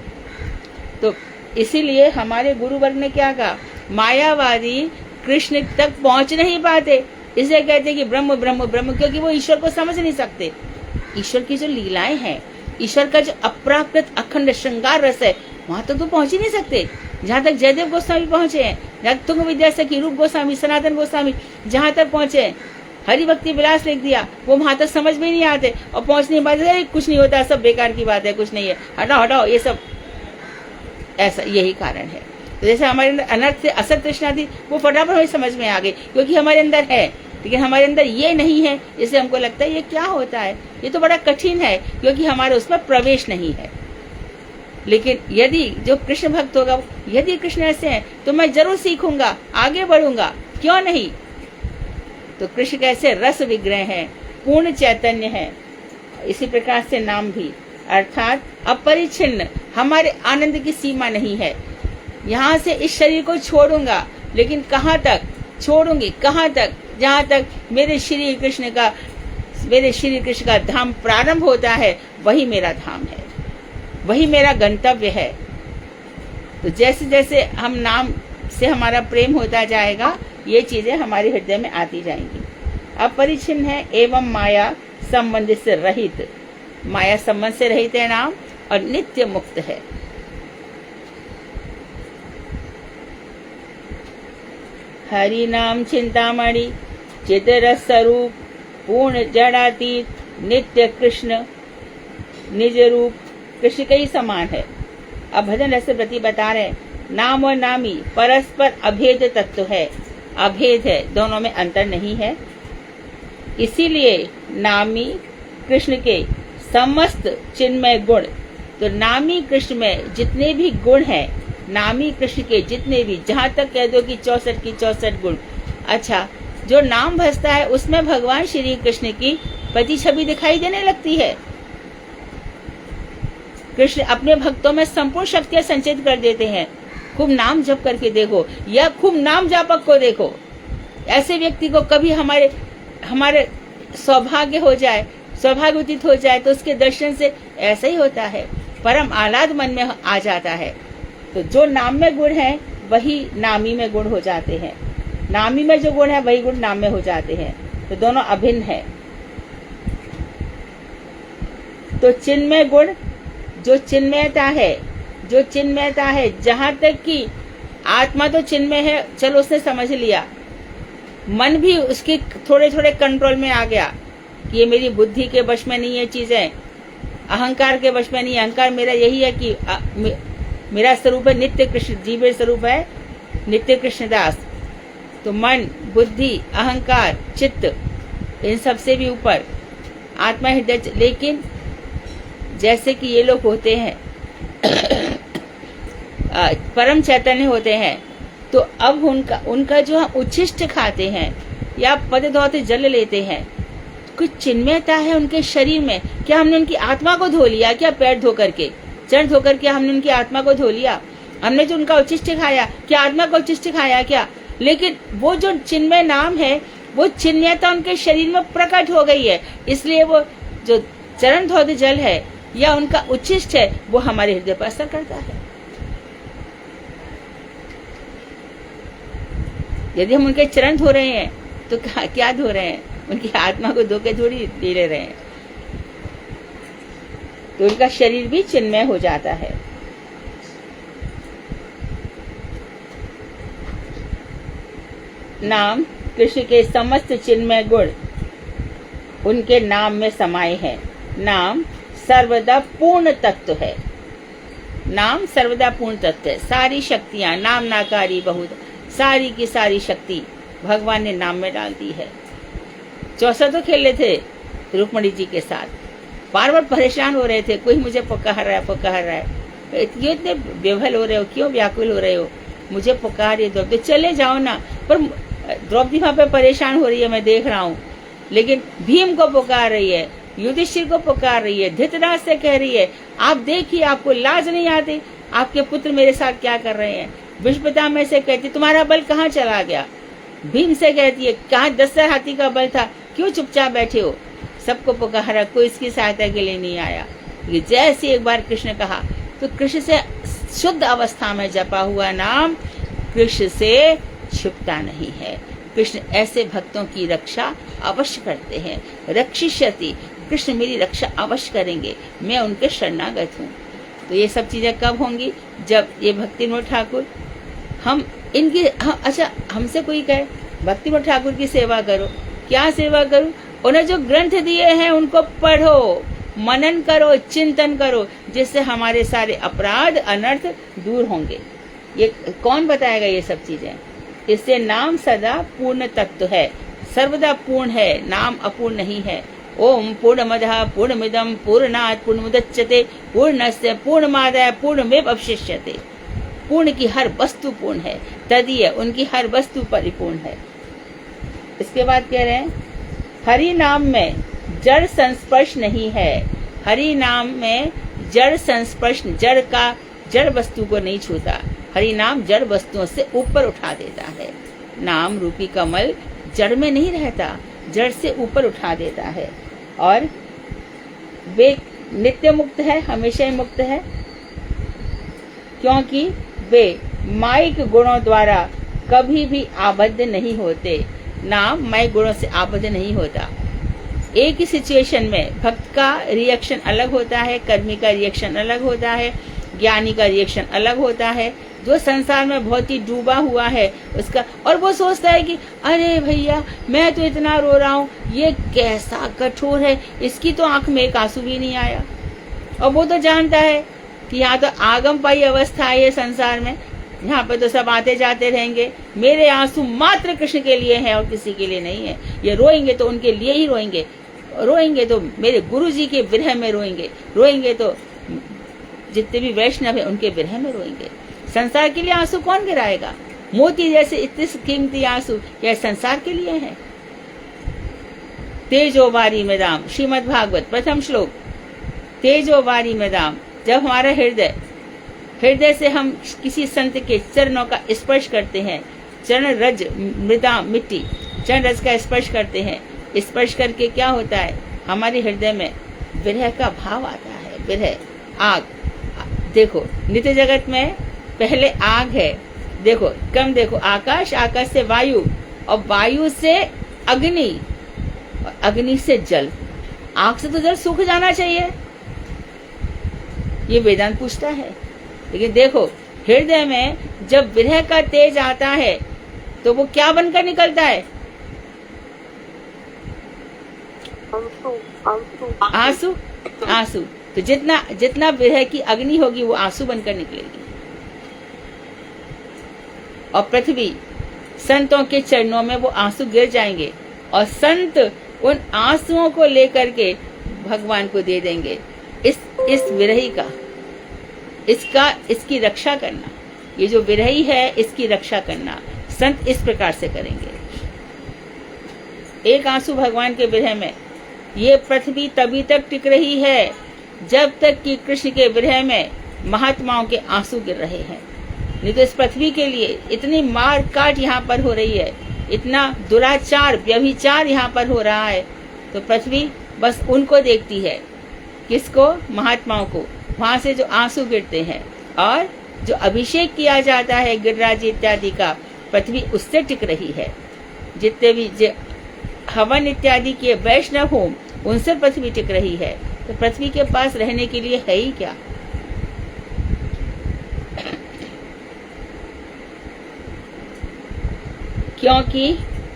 तो इसीलिए हमारे गुरु वर्ग ने क्या कहा, मायावादी कृष्ण तक पहुंच नहीं पाते, इसलिए कहते हैं कि ब्रह्म ब्रह्म ब्रह्म, क्योंकि वो ईश्वर को समझ नहीं सकते। ईश्वर की जो लीलाएं हैं, ईश्वर का जो अप्राकृत अखंड श्रृंगार रस है, वहां तक तो पहुंच ही नहीं सकते। जहां तक जयदेव गोस्वामी पहुंचे हैं, जहां तुंग विद्यासखी, रूप गोस्वामी, सनातन गोस्वामी जहां तक पहुंचे हैं, हरि भक्ति विलास लिख दिया, वो वहां तक समझ में नहीं आते और पहुंच नहीं पाते, कुछ नहीं होता, सब बेकार की बात है, कुछ नहीं है, हटाओ हटाओ, ये सब ऐसा यही कारण है। तो जैसे हमारे अंदर अनर्थ से असत तृष्णा थी, वो फटाफट हमें समझ में आ गई, क्योंकि हमारे अंदर है, लेकिन हमारे अंदर ये नहीं है, इसलिए हमको लगता है ये क्या होता है, ये तो बड़ा कठिन है, क्योंकि हमारे उसमें प्रवेश नहीं है। लेकिन यदि जो कृष्ण भक्त होगा, यदि कृष्ण ऐसे हैं तो मैं जरूर सीखूंगा, आगे बढ़ूंगा, क्यों नहीं। तो कृष्ण कैसे रस विग्रह है, पूर्ण चैतन्य है, इसी प्रकार से नाम भी, अर्थात अपरिच्छिन्न, हमारे आनंद की सीमा नहीं है। यहाँ से इस शरीर को छोड़ूंगा, लेकिन कहाँ तक छोड़ूंगी, कहाँ तक, जहाँ तक मेरे श्री कृष्ण का धाम प्रारंभ होता है, वही मेरा धाम है, वही मेरा गंतव्य है। तो जैसे जैसे हम नाम से हमारा प्रेम होता जाएगा, ये चीजें हमारे हृदय में आती जाएंगी। अपरिच्छिन्न है एवं माया संबंध से रहित, माया संबंध से रहित है नाम, और नित्य मुक्त है। हरि नाम चिंतामणि चितरस स्वरूप, पूर्ण जड़ातीत, नित्य कृष्ण निज रूप, कृष्ण के ही समान है। अब भजन रस प्रति बता रहे, नाम और नामी परस्पर अभेद तत्व है, अभेद है, दोनों में अंतर नहीं है। इसीलिए नामी कृष्ण के समस्त चिन्मय गुण, तो नामी कृष्ण में जितने भी गुण हैं, नामी कृष्ण के जितने भी, जहां तक कह दो कि 64 की 64 गुण, अच्छा जो नाम भजता है उसमें भगवान श्री कृष्ण की पति छवि दिखाई देने लगती है। कृष्ण अपने भक्तों में संपूर्ण शक्तियां संचित कर देते हैं। खूब नाम जप करके देखो, या खूब नाम जापक को देखो, ऐसे व्यक्ति को कभी हमारे सौभाग्य हो जाए, सौभाग्य उदित हो जाए, तो उसके दर्शन से ऐसा ही होता है, परम आह्लाद मन में आ जाता है। तो जो नाम में गुण है वही नामी में गुण हो जाते हैं, नामी में जो गुण है वही गुण नाम में हो जाते हैं, तो दोनों अभिन्न है। तो चिन्मय गुण, जो चिन्मयता है, जहां तक कि आत्मा तो चिन्मय है, चलो उसने समझ लिया, मन भी उसके थोड़े थोड़े कंट्रोल में आ गया कि ये मेरी बुद्धि के वश में नहीं है चीजें, अहंकार के वश में नहीं है, अहंकार मेरा यही है कि मेरा स्वरूप है नित्य कृष्ण, जीव स्वरूप है नित्य कृष्णदास। तो मन, बुद्धि, अहंकार, चित्त, इन सबसे भी ऊपर आत्मा हृदय। लेकिन जैसे कि ये लोग होते हैं परम चैतन्य होते हैं, तो अब उनका जो हम उच्छिष्ट खाते हैं या पद धोते जल लेते हैं, कुछ चिन्मयता है उनके शरीर में। क्या हमने उनकी आत्मा को धो लिया क्या? पैर धो करके, चरण धो करके हमने उनकी आत्मा को धो लिया? हमने जो उनका उच्छिष्ट खाया, क्या आत्मा को उच्छिष्ट खाया क्या? लेकिन वो जो चिन्मय नाम है, वो चिन्मयता उनके शरीर में प्रकट हो गई है, इसलिए वो जो चरण धोते जल है या उनका उच्छिष्ट है, वो हमारे हृदय पर असर करता है। यदि हम उनके चरण धो रहे हैं तो क्या धो रहे हैं? उनकी आत्मा को धो के थोड़ी ले रहे हैं। तो उनका शरीर भी चिन्मय हो जाता है। नाम कृष्ण के समस्त चिन्मय गुण उनके नाम में समाये हैं। नाम सर्वदा पूर्ण तत्व है। नाम सर्वदा पूर्ण तत्व है। सारी शक्तियां, नाम नाकारी बहुत, सारी की सारी शक्ति भगवान ने नाम में डाल दी है। चौसा तो खेल रहे थे रुक्मणी जी के साथ, बार बार परेशान हो रहे थे, कोई मुझे पुकार रहा है, क्यों इतने विह्वल हो रहे हो, क्यों व्याकुल हो रहे हो, मुझे पुकार रही द्रौपदी, चले जाओ ना। पर द्रौपदी वहां पे परेशान हो रही है, मैं देख रहा हूँ, लेकिन भीम को पुकार रही है, युधिष्ठिर को पुकार रही है, धृतराज से कह रही है, आप देखिए, आपको लाज नहीं आती, आपके पुत्र मेरे साथ क्या कर रहे हैं। विष्णुपिता में से कहती, तुम्हारा बल कहाँ चला गया? भीम से कहती है, कहाँ 10 हाथी का बल था, क्यों चुपचाप बैठे हो? सबको पुकारा, कोई इसकी सहायता के लिए नहीं आया। जैसे एक बार कृष्ण कहा तो कृष्ण से शुद्ध अवस्था में जपा हुआ नाम कृष्ण से छिपता नहीं है। कृष्ण ऐसे भक्तों की रक्षा अवश्य करते हैं। रक्षिष्यति, कृष्ण मेरी रक्षा अवश्य करेंगे, मैं उनके शरणागत हूँ। तो ये सब चीजें कब होंगी? जब ये भक्ति विनोद ठाकुर अच्छा हमसे कोई कहे भक्ति विनोद ठाकुर की सेवा करो, क्या सेवा करूं? उन्हें जो ग्रंथ दिए हैं उनको पढ़ो, मनन करो, चिंतन करो, जिससे हमारे सारे अपराध अनर्थ दूर होंगे। ये कौन बताएगा ये सब चीजें? इससे नाम सदा पूर्ण तत्व है, सर्वदा पूर्ण है, नाम अपूर्ण नहीं है। ओम पूर्णमदः पूर्णमिदं पूर्णात् पूर्णमुदच्यते पूर्णस्य पूर्णमादाय पूर्णमेव अवशिष्यते। पूर्ण की हर वस्तु पूर्ण है, तदीय उनकी हर वस्तु परिपूर्ण है। इसके बाद कह रहे हैं हरि नाम में जड़ संस्पर्श नहीं है। हरि नाम में जड़ संस्पर्श, जड़ वस्तु को नहीं छूता। हरि नाम जड़ वस्तुओं से ऊपर उठा देता है। नाम रूपी कमल जड़ में नहीं रहता, जड़ से ऊपर उठा देता है। और वे नित्य मुक्त है, हमेशा ही मुक्त है, क्योंकि वे माइक गुणों द्वारा कभी भी आबद्ध नहीं होते। नाम माइक गुणों से आबद्ध नहीं होता। एक ही सिचुएशन में भक्त का रिएक्शन अलग होता है, कर्मी का रिएक्शन अलग होता है, ज्ञानी का रिएक्शन अलग होता है। जो संसार में बहुत ही डूबा हुआ है उसका, और वो सोचता है कि अरे भैया मैं तो इतना रो रहा हूँ, ये कैसा कठोर है, इसकी तो आंख में एक आंसू भी नहीं आया। और वो तो जानता है कि यहाँ तो आगमपाई अवस्था है ये संसार में, यहाँ पे तो सब आते जाते रहेंगे, मेरे आंसू मात्र कृष्ण के लिए हैं और किसी के लिए नहीं है। ये रोएंगे तो उनके लिए ही रोएंगे, रोएंगे तो मेरे गुरु जी के विरह में रोएंगे, रोएंगे तो जितने भी वैष्णव है उनके विरह में रोएंगे। संसार के लिए आंसू कौन गिराएगा? मोती जैसे इतने कीमती आंसू यह संसार के लिए है। तेजो वारी में दाम, श्रीमद् भागवत प्रथम श्लोक। तेजो वारी में दाम, जब हमारा हृदय से हम किसी संत के चरणों का स्पर्श करते हैं, चरण रज मृदा मिट्टी, चरण रज का स्पर्श करते हैं, स्पर्श करके क्या होता है? हमारे हृदय में विरह का भाव आता है। विरह, आग। देखो नित्य जगत में पहले आग है, देखो देखो आकाश, आकाश से वायु, और वायु से अग्नि, और अग्नि से जल। आग से तो जल सूख जाना चाहिए, ये वेदांत पूछता है। लेकिन देखो हृदय में जब विरह का तेज आता है तो वो क्या बनकर निकलता है? आंसू। आंसू। तो जितना विरह की अग्नि होगी वो आंसू बनकर निकलेगी। और पृथ्वी, संतों के चरणों में वो आंसू गिर जाएंगे और संत उन आंसुओं को लेकर के भगवान को दे देंगे। इस विरही का, इसकी रक्षा करना, ये जो विरही है इसकी रक्षा करना संत इस प्रकार से करेंगे। एक आंसू भगवान के विरह में, ये पृथ्वी तभी तक टिक रही है जब तक कि कृष्ण के विरह में महात्माओं के आंसू गिर रहे हैं। नहीं तो इस पृथ्वी के लिए इतनी मार काट यहाँ पर हो रही है, इतना दुराचार व्यभिचार यहाँ पर हो रहा है, तो पृथ्वी बस उनको देखती है। किसको? महात्माओं को। वहां से जो आंसू गिरते हैं और जो अभिषेक किया जाता है गिरिराज इत्यादि का, पृथ्वी उससे टिक रही है। जितने भी हवन इत्यादि के वैष्णव होम, उनसे पृथ्वी टिक रही है। तो पृथ्वी के पास रहने के लिए है ही क्या? क्योंकि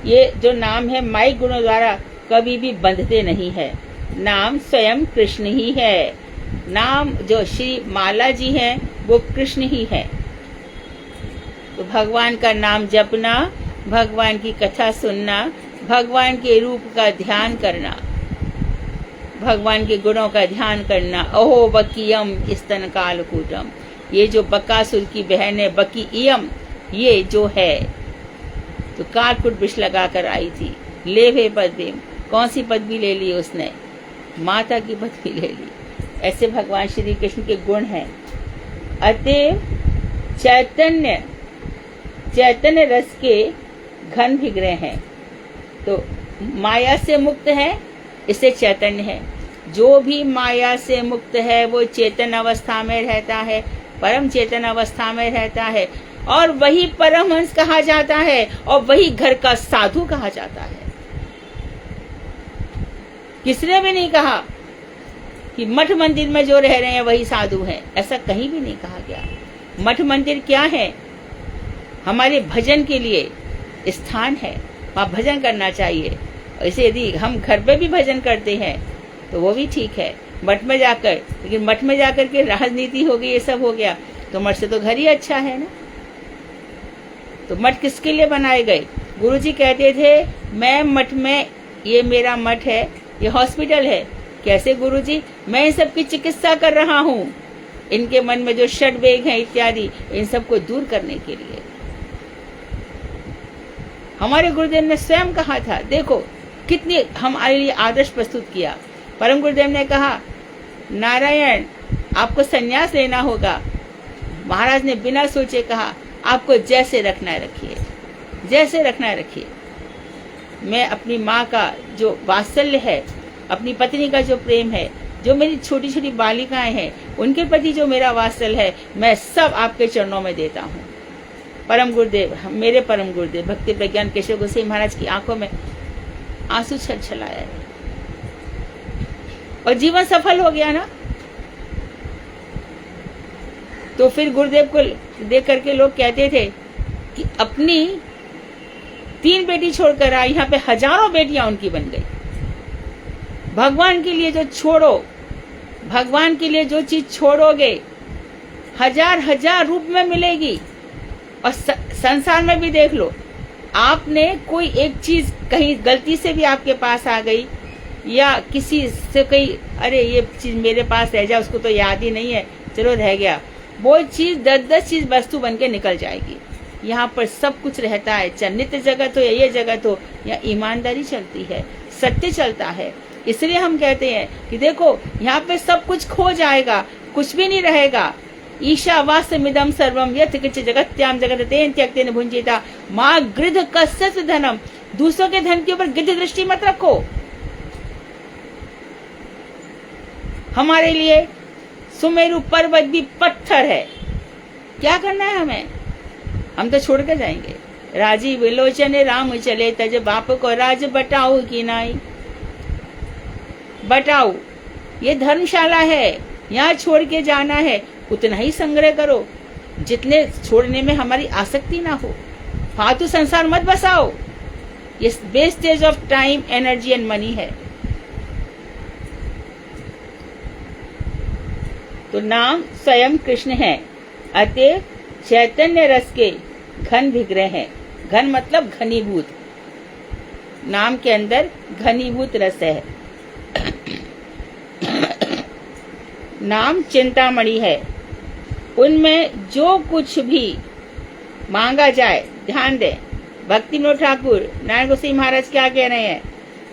ये जो नाम है माइक गुणों द्वारा कभी भी बंधते नहीं है। नाम स्वयं कृष्ण ही है। नाम जो श्री माला जी हैं वो कृष्ण ही है। तो भगवान का नाम जपना, भगवान की कथा सुनना, भगवान के रूप का ध्यान करना, भगवान के गुणों का ध्यान करना। अहो बकीयम स्तन कालकूटम, ये जो बकासुर की बहन है बकीयम, ये जो है तो कालकूट विष लगाकर आई थी। लेवे पदवी, कौन सी पदवी ले ली उसने? माता की पदवी ले ली। ऐसे भगवान श्री कृष्ण के गुण हैं। अतएव चैतन्य रस के घन भिगरे हैं, तो माया से मुक्त है इससे चैतन्य है। जो भी माया से मुक्त है वो चेतन अवस्था में रहता है, परम चेतन अवस्था में रहता है, और वही परमहंस कहा जाता है, और वही घर का साधु कहा जाता है। किसने भी नहीं कहा कि मठ मंदिर में जो रह रहे हैं वही साधु हैं, ऐसा कहीं भी नहीं कहा गया। मठ मंदिर क्या है? हमारे भजन के लिए स्थान है, वहाँ भजन करना चाहिए। ऐसे यदि हम घर पे भी भजन करते हैं तो वो भी ठीक है, मठ में जाकर, लेकिन मठ में जाकर के राजनीति हो गई, ये सब हो गया, तो मठ से तो घर ही अच्छा है ना। तो मठ किसके लिए बनाए गए? गुरुजी कहते थे मैं मठ में, ये मेरा मठ है, ये हॉस्पिटल है। कैसे गुरुजी? मैं इन सब की चिकित्सा कर रहा हूँ, इनके मन में जो षड्वेग है इत्यादि, इन सबको दूर करने के लिए। हमारे गुरुदेव ने स्वयं कहा था, देखो कितनी हमारे लिए आदर्श प्रस्तुत किया। परम गुरुदेव ने कहा नारायण आपको संन्यास लेना होगा। महाराज ने बिना सोचे कहा आपको जैसे रखना है रखिए, जैसे रखना है रखिए। मैं अपनी माँ का जो वात्सल्य है, अपनी पत्नी का जो प्रेम है, जो मेरी छोटी छोटी बालिकाएं हैं उनके प्रति जो मेरा वात्सल्य है, मैं सब आपके चरणों में देता हूँ। परम गुरुदेव, मेरे परम गुरुदेव भक्ति प्रज्ञान केशव गोसाई महाराज की आंखों में आंसू छलछलाया है, और जीवन सफल हो गया ना। तो फिर गुरुदेव को देख करके लोग कहते थे कि अपनी 3 बेटी छोड़कर आई, यहाँ पे हजारों बेटियां उनकी बन गई। भगवान के लिए जो छोड़ो, भगवान के लिए जो चीज छोड़ोगे, हजार हजार रूप में मिलेगी। और संसार में भी देख लो, आपने कोई एक चीज कहीं गलती से भी आपके पास आ गई, या किसी से कहीं अरे ये चीज मेरे पास रह जाए, उसको तो याद ही नहीं है, चलो रह गया, वो चीज 10-10 चीज वस्तु बन के निकल जाएगी। यहाँ पर सब कुछ रहता है, चाहे नित्य जगत हो या ये जगत हो, या ईमानदारी चलती है, सत्य चलता है। इसलिए हम कहते हैं कि देखो यहाँ पे सब कुछ खो जाएगा, कुछ भी नहीं रहेगा। ईशावास्यमिदं सर्वम यत् किंचित् जगत्याम जगत तेन त्यक्तेन भुंजीता माँ गृध कस्य धनम। दूसरों के धन के ऊपर गिद्ध दृष्टि मत रखो। हमारे लिए सुमेरु पर्वत भी पत्थर है, क्या करना है हमें? हम तो छोड़ कर जाएंगे। राजीव विलोचन राम चले तज बाप को राज बटाऊ की नाई। बटाऊ ये धर्मशाला है, यहाँ छोड़ के जाना है, उतना ही संग्रह करो जितने छोड़ने में हमारी आसक्ति ना हो। फालतू संसार मत बसाओ, ये wastage of time, energy and money है। तो नाम स्वयं कृष्ण है, अतः चैतन्य रस के घन विग्रह है। घन मतलब घनीभूत, नाम के अंदर घनीभूत रस है। नाम चिंतामणि है, उनमें जो कुछ भी मांगा जाए, ध्यान दें, भक्ति विनोद ठाकुर नारायण गोसाई महाराज क्या कह रहे हैं?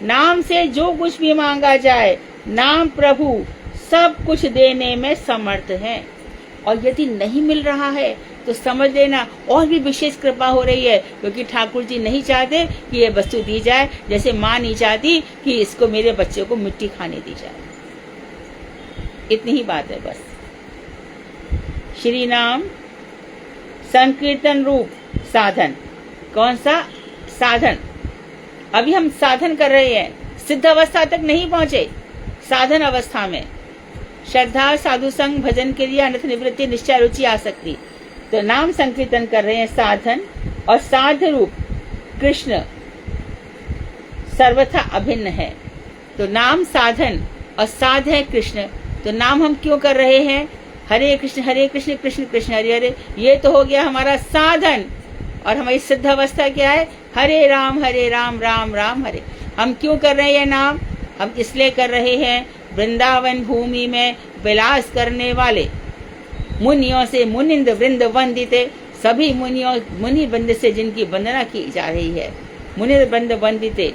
नाम से जो कुछ भी मांगा जाए, नाम प्रभु सब कुछ देने में समर्थ है। और यदि नहीं मिल रहा है तो समझ लेना और भी विशेष कृपा हो रही है, क्योंकि ठाकुर जी नहीं चाहते कि ये वस्तु दी जाए, जैसे माँ नहीं चाहती कि इसको मेरे बच्चे को मिट्टी खाने दी जाए। इतनी ही बात है बस। श्री नाम संकीर्तन रूप साधन। कौन सा साधन? अभी हम साधन कर रहे हैं, सिद्ध अवस्था तक नहीं पहुंचे, साधन अवस्था में श्रद्धा, साधु संग, भजन क्रिया, अनर्थ निवृत्ति, निश्चय, रुचि, आसक्ति। तो नाम संकीर्तन कर रहे हैं साधन, और साध्य रूप कृष्ण सर्वथा अभिन्न है। तो नाम साधन और साध है कृष्ण। तो नाम हम क्यों कर रहे हैं? हरे कृष्ण कृष्ण कृष्ण हरे हरे, ये तो हो गया हमारा साधन। और हमारी सिद्ध अवस्था क्या है? हरे राम राम राम हरे। हम क्यों कर रहे हैं नाम? हम इसलिए कर रहे हैं, वृंदावन भूमि में विलास करने वाले मुनियों से मुनिंद वृंद वंदिते, सभी मुनियों मुनि वृंद से जिनकी वंदना की जा रही है, मुनिंद वृंद वंदिते,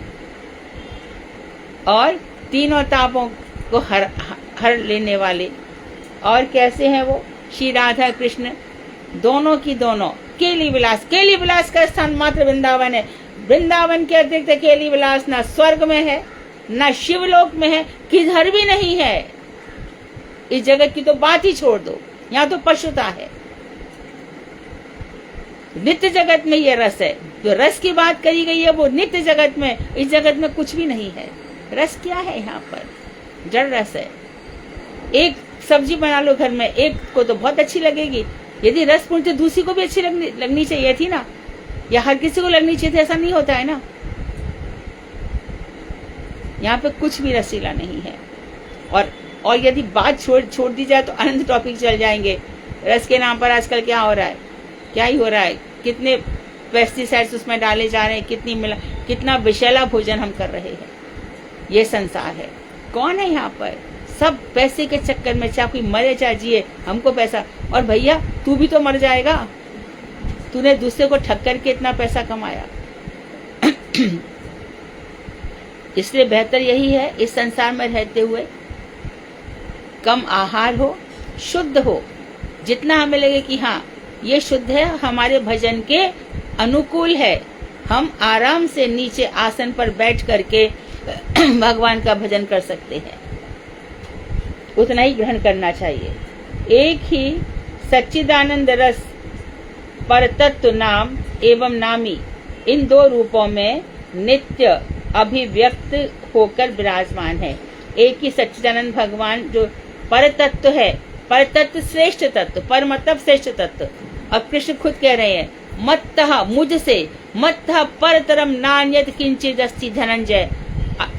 और तीनों तापों को हर लेने वाले। और कैसे हैं वो? श्री राधा कृष्ण दोनों की दोनों। केली विलास, केली विलास का स्थान मात्र वृंदावन है। वृंदावन के अतिरिक्त केली विलास ना स्वर्ग में है ना शिवलोक में है, किधर भी नहीं है। इस जगत की तो बात ही छोड़ दो, यहाँ तो पशुता है। नित्य जगत में ये रस है, जो रस की बात करी गई है वो नित्य जगत में, इस जगत में कुछ भी नहीं है। रस क्या है यहाँ पर? जड़ रस है। एक सब्जी बना लो घर में, एक को तो बहुत अच्छी लगेगी, यदि रस पूर्ण तो दूसरी को भी अच्छी लगनी चाहिए थी ना, या हर किसी को लगनी चाहिए थी, ऐसा नहीं होता है ना। यहाँ पे कुछ भी रसीला नहीं है। और यदि बात छोड़ दी जाए तो अनंत टॉपिक चल जाएंगे। रस के नाम पर आजकल क्या हो रहा है, क्या ही हो रहा है, कितने पेस्टिसाइड्स उसमें डाले जा रहे हैं, कितना विषैला भोजन हम कर रहे हैं। ये संसार है। कौन है यहाँ पर? सब पैसे के चक्कर में, चाहे कोई मरे चाहे जिए, हमको पैसा। और भैया तू भी तो मर जाएगा, तूने दूसरे को ठग करके इतना पैसा कमाया। इसलिए बेहतर यही है इस संसार में रहते हुए कम आहार हो, शुद्ध हो, जितना हमें लगे कि हाँ ये शुद्ध है, हमारे भजन के अनुकूल है, हम आराम से नीचे आसन पर बैठ करके भगवान का भजन कर सकते हैं, उतना ही ग्रहण करना चाहिए। एक ही सच्चिदानंद रस परतत्व नाम एवं नामी, इन दो रूपों में नित्य अभिव्यक्त होकर विराजमान है। एक ही सच्चिदानंद भगवान जो परतत्व है, परतत्व श्रेष्ठ तत्व, पर मतलब श्रेष्ठ तत्व। अब कृष्ण खुद कह रहे हैं, मत्तः मुझसे, मत्तः परतरम नान्यत किंचित अस्ति धनंजय।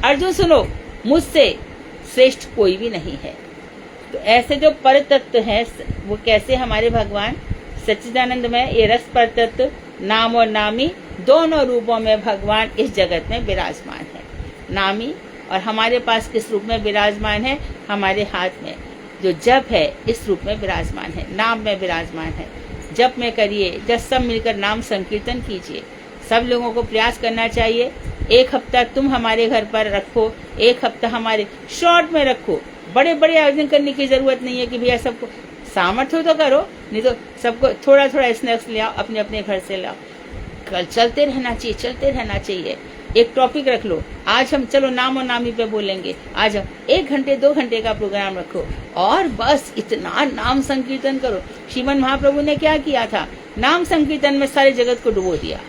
अर्जुन सुनो, मुझसे श्रेष्ठ कोई भी नहीं है। तो ऐसे जो परतत्व है वो कैसे हमारे भगवान सच्चिदानंद में, ये रस परतत्व नाम और नामी दोनों रूपों में भगवान इस जगत में विराजमान है। नामी और हमारे पास किस रूप में विराजमान है? हमारे हाथ में जो जप है इस रूप में विराजमान है, नाम में विराजमान है। जप में करिए, जब सब मिलकर नाम संकीर्तन कीजिए। सब लोगों को प्रयास करना चाहिए। एक हफ्ता तुम हमारे घर पर रखो, एक हफ्ता हमारे, शॉर्ट में रखो। बड़े बड़े आयोजन करने की जरूरत नहीं है कि भैया सबको सामर्थ्य हो तो करो, नहीं तो सबको थोड़ा थोड़ा स्नैक्स ले आओ, अपने अपने घर से लाओ। कल चलते रहना चाहिए, चलते रहना चाहिए। एक टॉपिक रख लो, आज हम चलो नाम और नामी पे बोलेंगे, आज हम 1 घंटे 2 घंटे का प्रोग्राम रखो और बस इतना नाम संकीर्तन करो। श्रीमन महाप्रभु ने क्या किया था? नाम संकीर्तन में सारे जगत को डुबो दिया।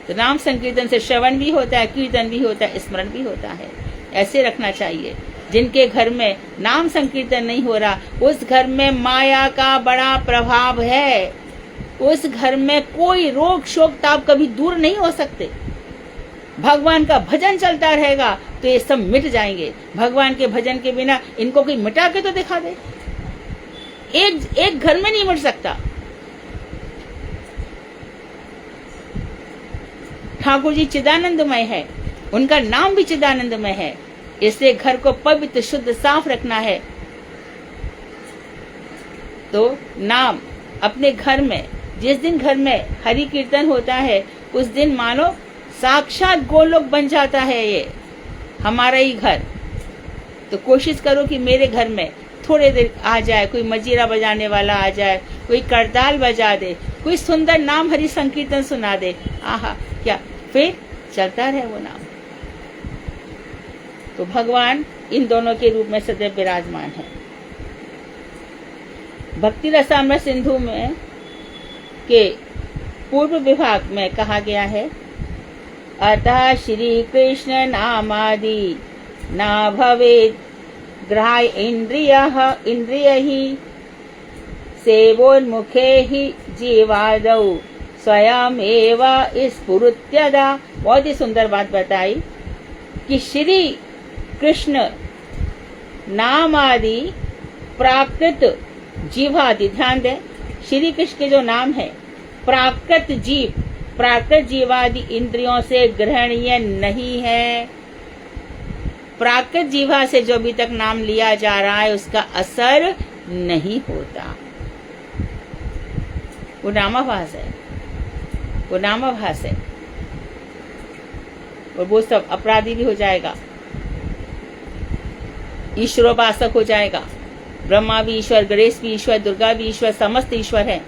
तो नाम संकीर्तन से श्रवण भी होता है, कीर्तन भी होता है, स्मरण भी होता है। ऐसे रखना चाहिए। जिनके घर में नाम संकीर्तन नहीं हो रहा, उस घर में माया का बड़ा प्रभाव है। उस घर में कोई रोग शोक ताप कभी दूर नहीं हो सकते। भगवान का भजन चलता रहेगा तो ये सब मिट जाएंगे। भगवान के भजन के बिना इनको कोई मिटा के तो दिखा दे। एक घर में नहीं मिट सकता। ठाकुर जी चिदानंदमय है, उनका नाम भी चिदानंदमय है। इसलिए घर को पवित्र शुद्ध साफ रखना है। तो नाम अपने घर में, जिस दिन घर में हरि कीर्तन होता है उस दिन मानो साक्षात गोलोक बन जाता है ये हमारा ही घर। तो कोशिश करो कि मेरे घर में थोड़े देर आ जाए, कोई मजीरा बजाने वाला आ जाए, कोई करताल बजा दे, कोई सुंदर नाम हरि संकीर्तन सुना दे। आहा क्या, फिर चलता रहे वो नाम। तो भगवान इन दोनों के रूप में सदैव विराजमान है। भक्ति रसामृत सिंधु में के पूर्व विभाग में कहा गया है, अतः श्री कृष्ण नामादि ना भवेत् ग्राह्य इंद्रिय ही सेवोन्मुखे ही जीवादौ स्वयं एव स्फुरत्यदा। बहुत ही सुंदर बात बताई कि श्री कृष्ण नाम आदि प्राकृत जीवादि, ध्यान दें, श्री कृष्ण के जो नाम है प्राकृत जीवादि इंद्रियों से ग्रहणीय नहीं है। प्राकृत जीवा से जो अभी तक नाम लिया जा रहा है उसका असर नहीं होता। वो नामाभास है, वो नामाभास है और वो सब अपराधी भी हो जाएगा, ईश्वरोपासक हो जाएगा। ब्रह्मा भी ईश्वर, गणेश भी ईश्वर, दुर्गा भी ईश्वर, समस्त ईश्वर है।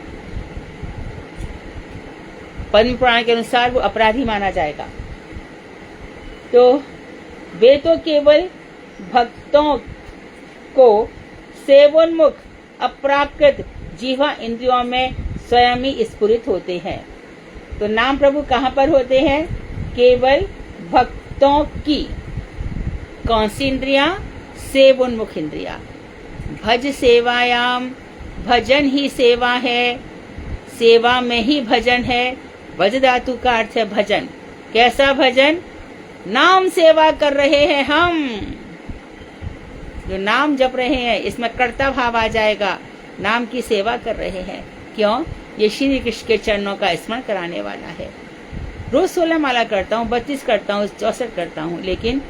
पद्म पुराण के अनुसार वो अपराधी माना जाएगा। तो वे तो केवल भक्तों को सेवोन्मुख अप्राकृत जीवा इंद्रियों में स्वयं ही स्फुरित होते हैं। तो नाम प्रभु कहाँ पर होते हैं? केवल भक्तों की कौन सी इंद्रियां? सेवोन्मुख इंद्रिया। भज सेवायाम, भजन ही सेवा है, सेवा में ही भजन है। भज धातु का अर्थ है भजन। कैसा भजन? नाम सेवा कर रहे हैं हम, जो नाम जप रहे हैं, इसमें कर्ता भाव आ जाएगा। नाम की सेवा कर रहे हैं। क्यों? ये श्री कृष्ण के चरणों का स्मरण कराने वाला है। रोज 16 माला करता हूँ, 32 करता हूँ, 64 करता हूँ, लेकिन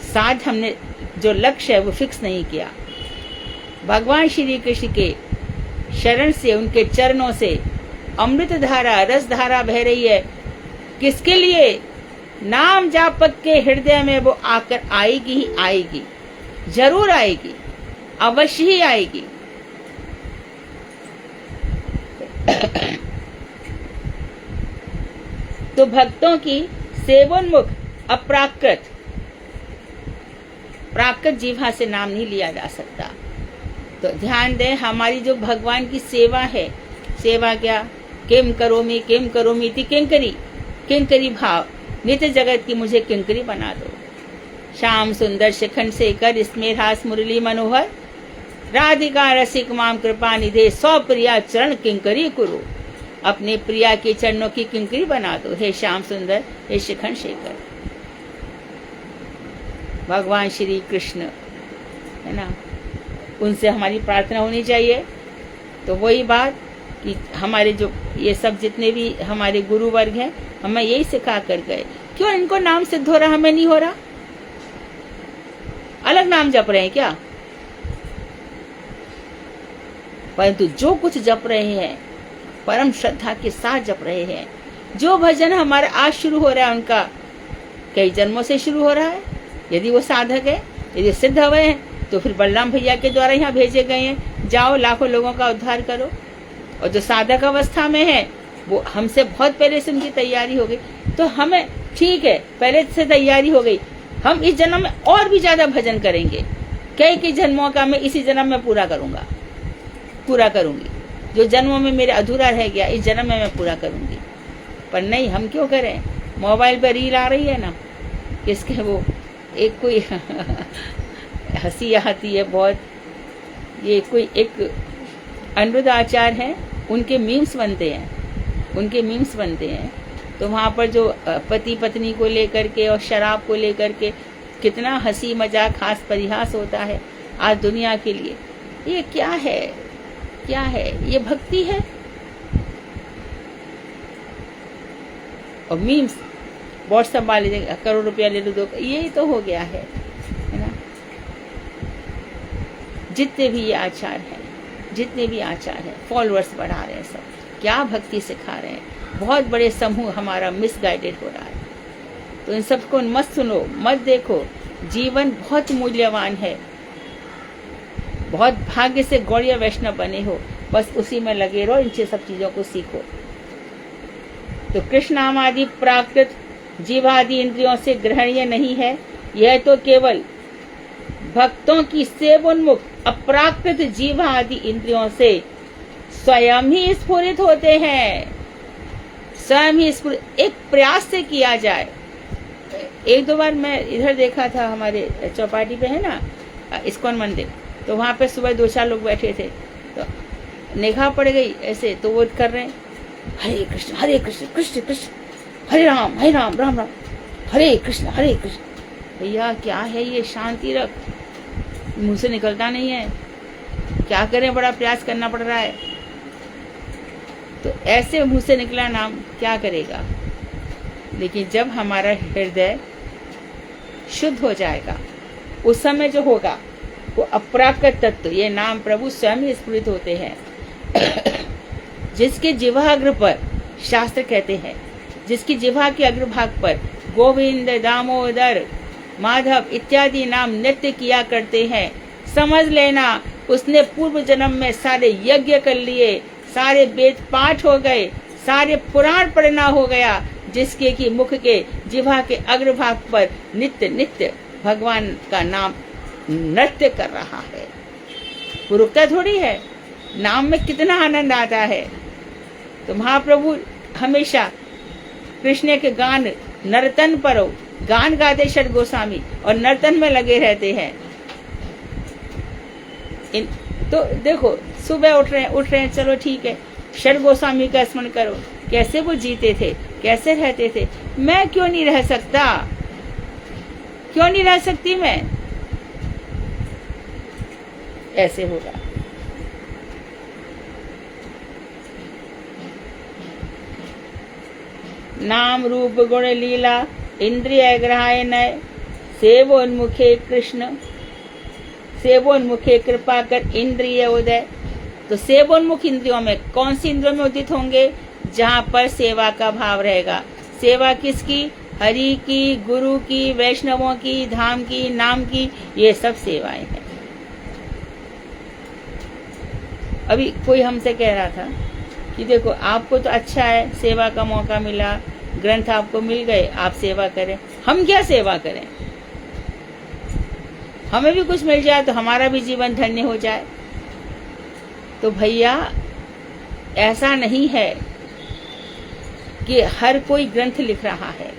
साथ हमने जो लक्ष्य है वो फिक्स नहीं किया। भगवान श्री कृष्ण के शरण से, उनके चरणों से अमृत धारा, रस धारा बह रही है। किसके लिए? नाम जापक के हृदय में वो आकर आएगी ही आएगी, जरूर आएगी, अवश्य ही आएगी। तो भक्तों की सेवोन्मुख अप्राकृत, प्राकृत जीवा से नाम नहीं लिया जा सकता। तो ध्यान दें, हमारी जो भगवान की सेवा है, सेवा क्या? किम करोमि इति किंकरी, किंकरी भाव, नित्य जगत की मुझे किंकरी बना दो। श्याम सुंदर शिखंड से कर स्मेरहास मुरली मनोहर, राधिका रसिक माम कृपा निधे, सौ प्रिया चरण किंकरी कुरु। अपने प्रिया के चरणों की किंकरी बना दो, हे श्याम सुंदर, हे शिखंड शेखर। भगवान श्री कृष्ण है ना, उनसे हमारी प्रार्थना होनी चाहिए। तो वही बात कि हमारे जो ये सब जितने भी हमारे गुरु वर्ग हैं, हमें यही सिखा कर गए। क्यों इनको नाम सिद्ध हो रहा, हमें नहीं हो रहा? अलग नाम जप रहे हैं क्या? परंतु जो कुछ जप रहे हैं परम श्रद्धा के साथ जप रहे हैं। जो भजन हमारा आज शुरू हो रहा है, उनका कई जन्मों से शुरू हो रहा है। यदि वो साधक है, यदि सिद्ध हुए हैं, तो फिर बलराम भैया के द्वारा यहाँ भेजे गए हैं, जाओ लाखों लोगों का उद्धार करो। और जो साधक अवस्था में है, वो हमसे बहुत पहले से उनकी तैयारी हो गई। तो हमें ठीक है, पहले से तैयारी हो गई, हम इस जन्म में और भी ज्यादा भजन करेंगे। कई जन्मों का मैं इसी जन्म में पूरा करूंगी। जो जन्मों में मेरा अधूरा रह गया, इस जन्म में मैं पूरा करूंगी। पर नहीं, हम क्यों करें? मोबाइल पर रील आ रही है ना, किसके वो एक कोई हंसी आती है बहुत। ये कोई एक अनिरुद्ध आचार्य हैं, उनके मीम्स बनते हैं। तो वहाँ पर जो पति पत्नी को लेकर के और शराब को लेकर के कितना हंसी मजाक, हास परिहास होता है आज दुनिया के लिए। ये क्या है? ये भक्ति है? और मीम्स व्हाट्सएप वाले करोड़ रुपया ले लो, यही तो हो गया है ना। जितने भी ये आचार हैं, फॉलोअर्स बढ़ा रहे हैं, सब क्या भक्ति सिखा रहे हैं। बहुत बड़े समूह हमारा मिसगाइडेड हो रहा है। तो इन सबको मत सुनो, मत देखो। जीवन बहुत मूल्यवान है। बहुत भाग्य से गौड़िया वैष्णव बने हो, बस उसी में लगे रहो, इन सब चीजों को सीखो। तो कृष्ण नाम आदि प्राकृत जीवादि इंद्रियों से ग्रहणीय नहीं है। यह तो केवल भक्तों की सेवोन्मुख अप्राकृत जीवा आदि इंद्रियों से स्वयं ही स्फुरित होते हैं। स्वयं ही स्फुरित, एक प्रयास से किया जाए। एक दो बार मैं इधर देखा था, हमारे चौपाटी पे है ना इस्कॉन मंदिर, तो वहां पे सुबह 2-4 लोग बैठे थे, तो निगाह पड़ गई ऐसे, तो वो कर रहे हैं हरे कृष्ण कृष्ण कृष्ण हरे राम राम राम हरे कृष्ण। भैया क्या है ये? शांति रख, मुंह से निकलता नहीं है। क्या करें, बड़ा प्रयास करना पड़ रहा है। तो ऐसे मुंह से निकला नाम क्या करेगा? लेकिन जब हमारा हृदय शुद्ध हो जाएगा, उस समय जो होगा वो अप्राकृत तत्व, ये नाम प्रभु स्वयं ही स्फुरित होते हैं। जिसके जिह्वाग्र पर, शास्त्र कहते हैं, जिसकी जिह्वा के अग्रभाग पर गोविंद, दामोदर, माधव इत्यादि नाम नृत्य किया करते हैं, समझ लेना उसने पूर्व जन्म में सारे यज्ञ कर लिए, सारे वेद पाठ हो गए, सारे पुराण पढ़ना हो गया, जिसके कि मुख के जिह्वा के अग्रभाग पर नित्य नित्य भगवान का नाम नृत्य कर रहा है। वो रुकता थोड़ी है, नाम में कितना आनंद आता है। तो महाप्रभु हमेशा कृष्ण के गान नर्तन परो, गान गाते षट गोस्वामी और नर्तन में लगे रहते हैं। तो देखो सुबह उठ रहे हैं, चलो ठीक है, षट गोस्वामी का स्मरण करो, कैसे वो जीते थे, कैसे रहते थे। मैं क्यों नहीं रह सकता, क्यों नहीं रह सकती मैं? ऐसे होगा। नाम रूप गुण लीला इंद्रिय ग्रहाय नय, सेवोन्मुखे कृष्ण, सेवोन्मुखे कृपा कर इंद्रिय उदय। तो सेवोन्मुख इंद्रियों में कौन सी इंद्रियों में उदित होंगे? जहाँ पर सेवा का भाव रहेगा। सेवा किसकी? हरि की, गुरु की, वैष्णवों की, धाम की, नाम की, ये सब सेवाएं हैं। अभी कोई हमसे कह रहा था कि देखो आपको तो अच्छा है, सेवा का मौका मिला, ग्रंथ आपको मिल गए, आप सेवा करें। हम क्या सेवा करें? हमें भी कुछ मिल जाए तो हमारा भी जीवन धन्य हो जाए। तो भैया ऐसा नहीं है कि हर कोई ग्रंथ लिख रहा है,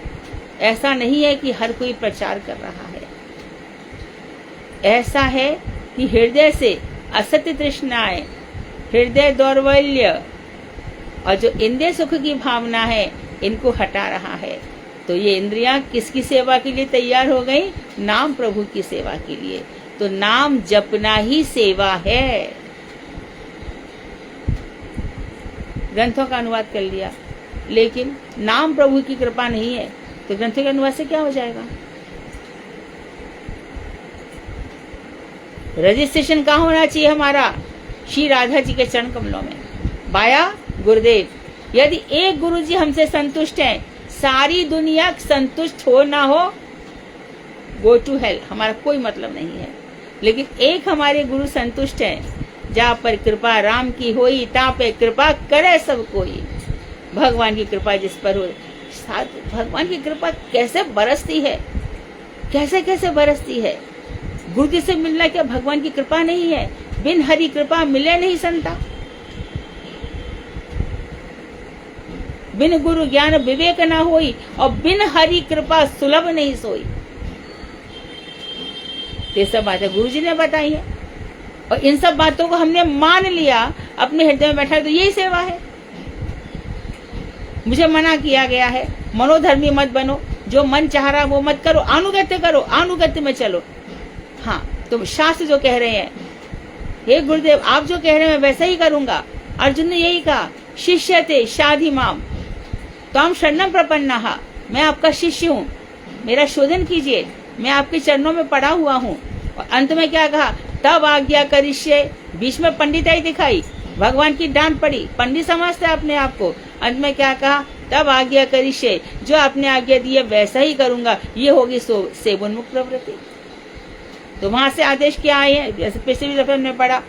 ऐसा नहीं है कि हर कोई प्रचार कर रहा है। ऐसा है कि हृदय से असत्य तृष्णाएं, हृदय दौर्बल्य और जो इंद्रिय सुख की भावना है, इनको हटा रहा है। तो ये इंद्रियां किसकी सेवा के लिए तैयार हो गई? नाम प्रभु की सेवा के लिए। तो नाम जपना ही सेवा है। ग्रंथों का अनुवाद कर लिया, लेकिन नाम प्रभु की कृपा नहीं है, तो ग्रंथों के अनुवाद से क्या हो जाएगा? रजिस्ट्रेशन कहाँ होना चाहिए हमारा? श्री राधा जी के चरण कमलों में, बाया गुरुदेव। यदि एक गुरु जी हमसे संतुष्ट हैं, सारी दुनिया संतुष्ट हो ना हो, गो टू हेल, हमारा कोई मतलब नहीं है। लेकिन एक हमारे गुरु संतुष्ट हैं, जहाँ पर कृपा राम की होई, ता पे कृपा करे सब कोई। भगवान की कृपा जिस पर हो, भगवान की कृपा कैसे बरसती है, कैसे कैसे बरसती है। गुरु जी से मिलना क्या भगवान की कृपा नहीं है? बिन हरि कृपा मिले नहीं संता। बिन गुरु ज्ञान विवेक न होई, और बिन हरि कृपा सुलभ नहीं सोई। ये सब बातें गुरु जी ने बताई है, और इन सब बातों को हमने मान लिया, अपने हृदय में बैठा, तो यही सेवा है। मुझे मना किया गया है, मनोधर्मी मत बनो, जो मन चाह रहा वो मत करो, अनुगत्य करो, अनुगत्य में चलो। हाँ, तो शास्त्र जो कह रहे हैं, हे गुरुदेव आप जो कह रहे हैं मैं वैसा ही करूंगा। अर्जुन ने यही कहा, शिष्य थे शाधि माम त्वाम शरणम प्रपन्नः, मैं आपका शिष्य हूँ, मेरा शोधन कीजिए, मैं आपके चरणों में पड़ा हुआ हूँ। और अंत में क्या कहा? तब आज्ञा करिष्ये। बीच में पंडिताई दिखाई, भगवान की डांट पड़ी, पंडित समझते अपने आप को। अंत में क्या कहा? तब आज्ञा करिष्ये, जो आपने आज्ञा दी है वैसा ही करूंगा। ये होगी सेवोन्मुख प्रवृत्ति। तो वहां से आदेश क्या आए हैं? जैसे पिछली दफे में पढ़ा,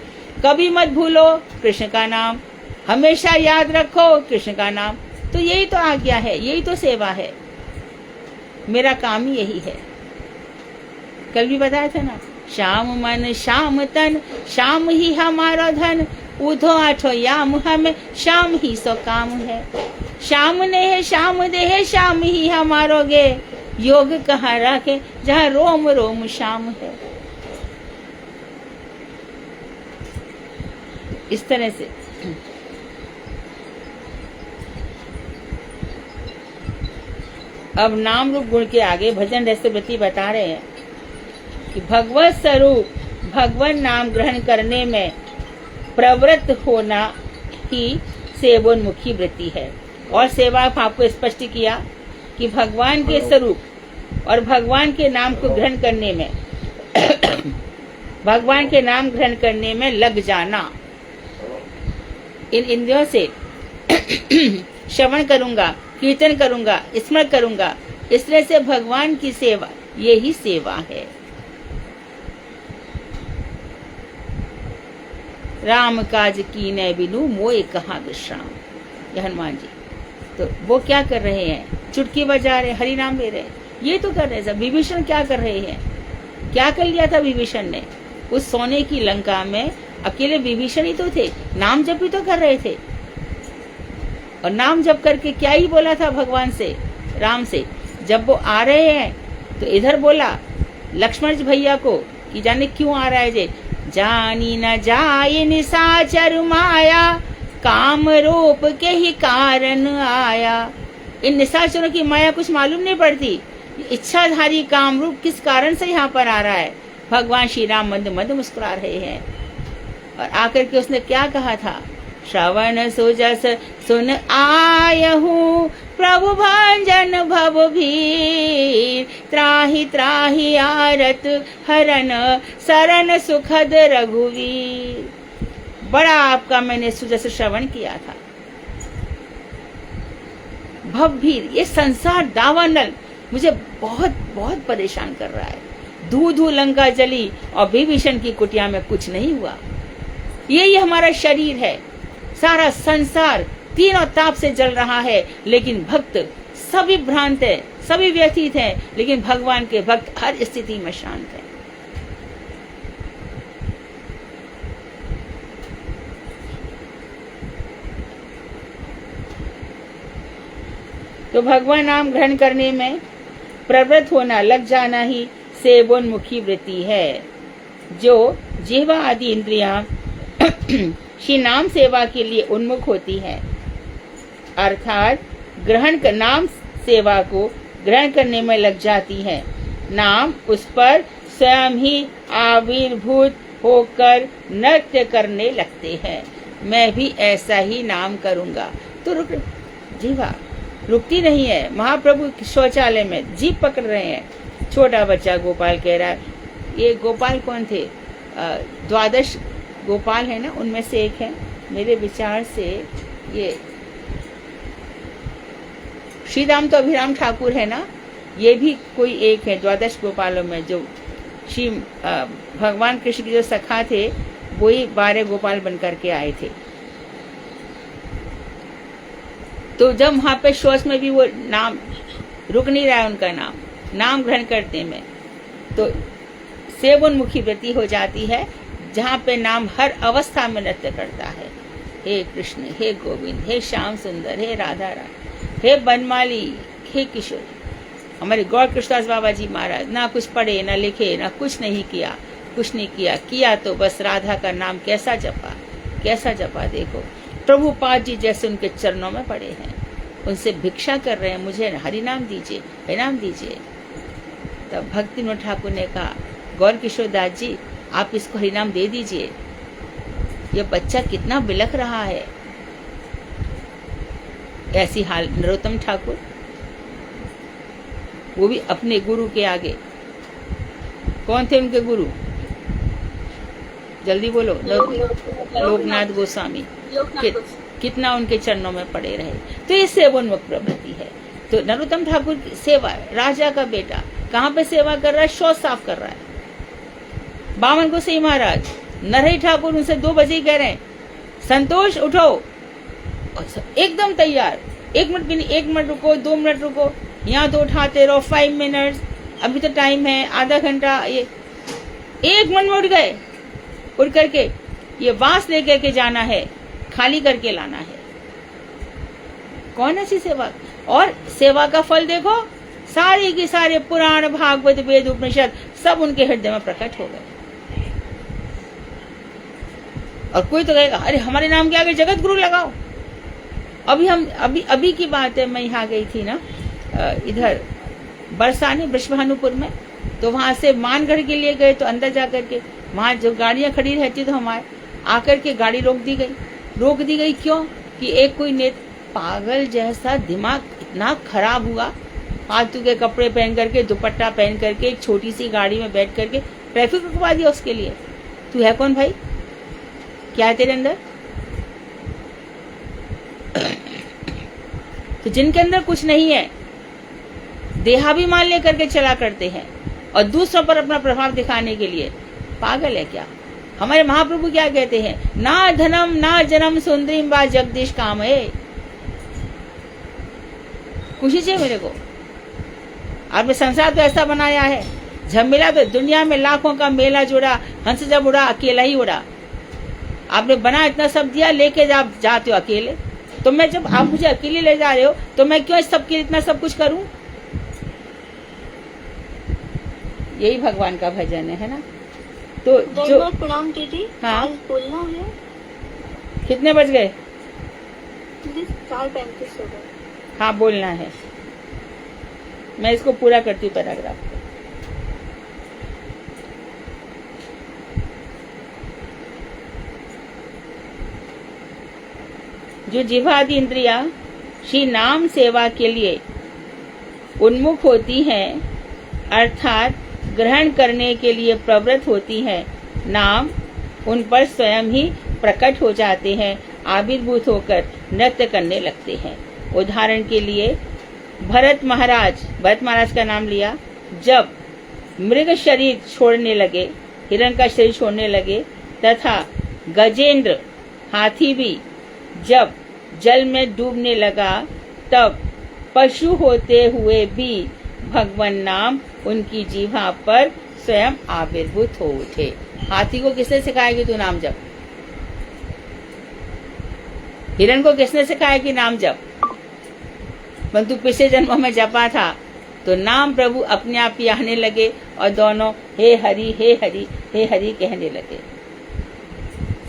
कभी मत भूलो कृष्ण का नाम, हमेशा याद रखो कृष्ण का नाम। तो यही तो आज्ञा है, यही तो सेवा है, मेरा काम ही यही है। कल भी बताया था ना, श्याम मन श्याम तन, श्याम ही हमारा धन, उधो आठो याम हमें, श्याम ही सो काम है। श्याम ने है श्याम दे है, श्याम ही हमारो गे, योग कहाँ रखे जहाँ रोम रोम श्याम है। इस तरह से अब नाम रूप गुण के आगे भजन रस वृत्ति बता रहे हैं कि भगवत स्वरूप भगवान नाम ग्रहण करने में प्रवृत्त होना ही सेवोन्मुखी वृत्ति है। और सेवा आपको स्पष्ट किया कि भगवान के स्वरूप और भगवान के नाम को ग्रहण करने में भगवान के नाम ग्रहण करने में लग जाना। इन इंद्रियों से श्रवण करूंगा, कीर्तन करूंगा, स्मरण करूंगा, इस तरह से भगवान की सेवा, यही सेवा है। राम काज कीनै बिनु मोए कहाँ विश्राम, ये हनुमान जी। तो वो क्या कर रहे हैं, चुटकी बजा रहे, हरि नाम ले रहे हैं, ये तो कर रहे हैं। विभीषण क्या कर रहे हैं, क्या कर लिया था विभीषण ने, उस सोने की लंका में अकेले विभीषण ही तो थे, नाम जप भी तो कर रहे थे। और नाम जप करके क्या ही बोला था भगवान से, राम से, जब वो आ रहे हैं तो इधर बोला लक्ष्मण जी भैया को कि जाने क्यों आ रहा है जे, जानी न जाए निशाचर माया, काम रूप के ही कारण आया। इन निशाचरों की माया कुछ मालूम नहीं पड़ती, इच्छाधारी काम रूप किस कारण से यहाँ पर आ रहा है। भगवान श्री राम मंद मंद मुस्कुरा रहे हैं और आकर के उसने क्या कहा था, श्रवण सुजस सुन आयहूँ, प्रभु भंजन भव भीर, त्राहि त्राहि आरत हरन शरण सुखद रघुवीर। बड़ा आपका मैंने सुजस श्रवण किया था। भवभीर, ये संसार दावानल मुझे बहुत बहुत परेशान कर रहा है। धू धू लंका जली और विभीषण की कुटिया में कुछ नहीं हुआ। यही हमारा शरीर है, सारा संसार तीनों ताप से जल रहा है, लेकिन भक्त सभी भ्रांत है, सभी व्यथित हैं, लेकिन भगवान के भक्त हर स्थिति में शांत है। तो भगवान नाम ग्रहण करने में प्रवृत्त होना, लग जाना ही सेवोन्मुखी वृत्ति है, जो जिह्वा आदि इंद्रियां श्री नाम सेवा के लिए उन्मुख होती है। अर्थात नाम सेवा को ग्रहण करने में लग जाती है। नाम उस पर स्वयं ही आविर्भूत होकर नृत्य करने लगते हैं। मैं भी ऐसा ही नाम करूंगा। तो जीवा रुकती नहीं है। महाप्रभु शौचालय में जीभ पकड़ रहे हैं। छोटा बच्चा गोपाल कह रहा है, ये गोपाल कौन थे, 12 गोपाल है ना, उनमें से एक है। मेरे विचार से ये श्री राम तो अभिराम ठाकुर है ना, ये भी कोई एक है 12 गोपालों में। जो श्री भगवान कृष्ण के जो सखा थे वही 12 गोपाल बन करके आए थे। तो जब वहां पे शौच में भी वो नाम रुक नहीं रहा है, उनका नाम ग्रहण करने में, तो सेवोन्मुखी वृत्ति हो जाती है, जहाँ पे नाम हर अवस्था में नृत्य करता है। हे कृष्ण, हे गोविंद, हे श्याम सुंदर, हे राधा रानी, हे बनमाली, हे किशोर। हमारे गौर कृष्णदास बाबा जी महाराज ना कुछ पढ़े, ना लिखे, ना कुछ नहीं किया, कुछ नहीं किया तो बस राधा का नाम कैसा जपा। देखो प्रभुपाद जी जैसे उनके चरणों में पड़े हैं, उनसे भिक्षा कर रहे हैं, मुझे हरि नाम दीजिए। तब भक्ति विनोद ठाकुर ने कहा, गौर किशोर दास जी आप इसको हरिनाम दे दीजिए, ये बच्चा कितना बिलख रहा है। ऐसी हाल नरोत्तम ठाकुर, वो भी अपने गुरु के आगे। कौन थे उनके गुरु, जल्दी बोलो। लोकनाथ गोस्वामी। कितना उनके चरणों में पड़े रहे। तो ये सेवोन्मुख प्रवृत्ति है। तो नरोत्तम ठाकुर की सेवा, राजा का बेटा कहाँ पे सेवा कर रहा है, शौच साफ कर रहा है। बामन गोसाई महाराज, नरहरि ठाकुर उनसे 2 बजे ही कह रहे हैं, संतोष उठो, एकदम तैयार। 1 मिनट भी नहीं, 1 मिनट रुको, 2 मिनट रुको, यहाँ तो उठाते रहो 5 मिनट्स, अभी तो टाइम है, आधा घंटा। ये 1 मिनट में उठ गए। उठ करके ये बांस लेकर के जाना है, खाली करके लाना है। कौन ऐसी सेवा? और सेवा का फल देखो, सारे के सारे पुराण, भागवत, वेद, उपनिषद सब उनके हृदय में प्रकट हो गए। और कोई तो कहेगा, अरे हमारे नाम के आगे जगत गुरु लगाओ। अभी की बात है, मैं यहाँ गई थी ना, इधर बरसाने ब्रजभानुपुर में, तो वहां से मानगढ़ के लिए गए। तो अंदर जाकर के वहां जो गाड़ियां खड़ी रहती, तो हमारे आकर के गाड़ी रोक दी गई। क्यों? कि एक कोई पागल जैसा दिमाग इतना खराब हुआ, फालतू के कपड़े पहन करके, दुपट्टा पहन करके, एक छोटी सी गाड़ी में बैठ करके ट्रैफिक रुकवा दिया उसके लिए। तू है कौन भाई? क्या है तेरे अंदर? तो जिनके अंदर कुछ नहीं है, देहाभिमान लेकर के चला करते हैं और दूसरों पर अपना प्रभाव दिखाने के लिए, पागल है क्या? हमारे महाप्रभु क्या कहते हैं, ना धनम ना जन्म सुंदरी बा जगदीश काम है। खुशी चाहिए मेरे को। आपने संसार तो ऐसा बनाया है, झमेला तो दुनिया में लाखों का मेला जुड़ा, हंस जब उड़ा अकेला ही उड़ा। आपने बना इतना सब दिया, लेके आप जाते हो अकेले। तो मैं जब आप मुझे अकेले ले जा रहे हो तो मैं क्यों सबके लिए इतना सब कुछ करूं? यही भगवान का भजन है ना। तो जो प्रणाम दीदी, हाँ? आज बोलना है कितने बज गए? दीदी 4:35 हो गए। हाँ बोलना है। मैं इसको पूरा करती हूँ पैराग्राफ को। जो जिह्वादि इंद्रिया श्री नाम सेवा के लिए उन्मुख होती हैं, अर्थात ग्रहण करने के लिए प्रवृत्त होती हैं, नाम उन पर स्वयं ही प्रकट हो जाते हैं, आविर्भूत होकर नृत्य करने लगते हैं। उदाहरण के लिए भरत महाराज का नाम लिया, जब मृग शरीर छोड़ने लगे, हिरण का शरीर छोड़ने लगे, तथा गजेंद्र हाथी भी जब जल में डूबने लगा, तब पशु होते हुए भी भगवान नाम उनकी जीवा पर स्वयं आविर्भूत हो उठे। हाथी को किसने सिखाया कि तू नाम जप? हिरण को किसने सिखाया कि नाम जप? परंतु पिछले जन्मों में जपा था तो नाम प्रभु अपने आप ही आने लगे और दोनों हे हरि हे हरि हे हरि कहने लगे।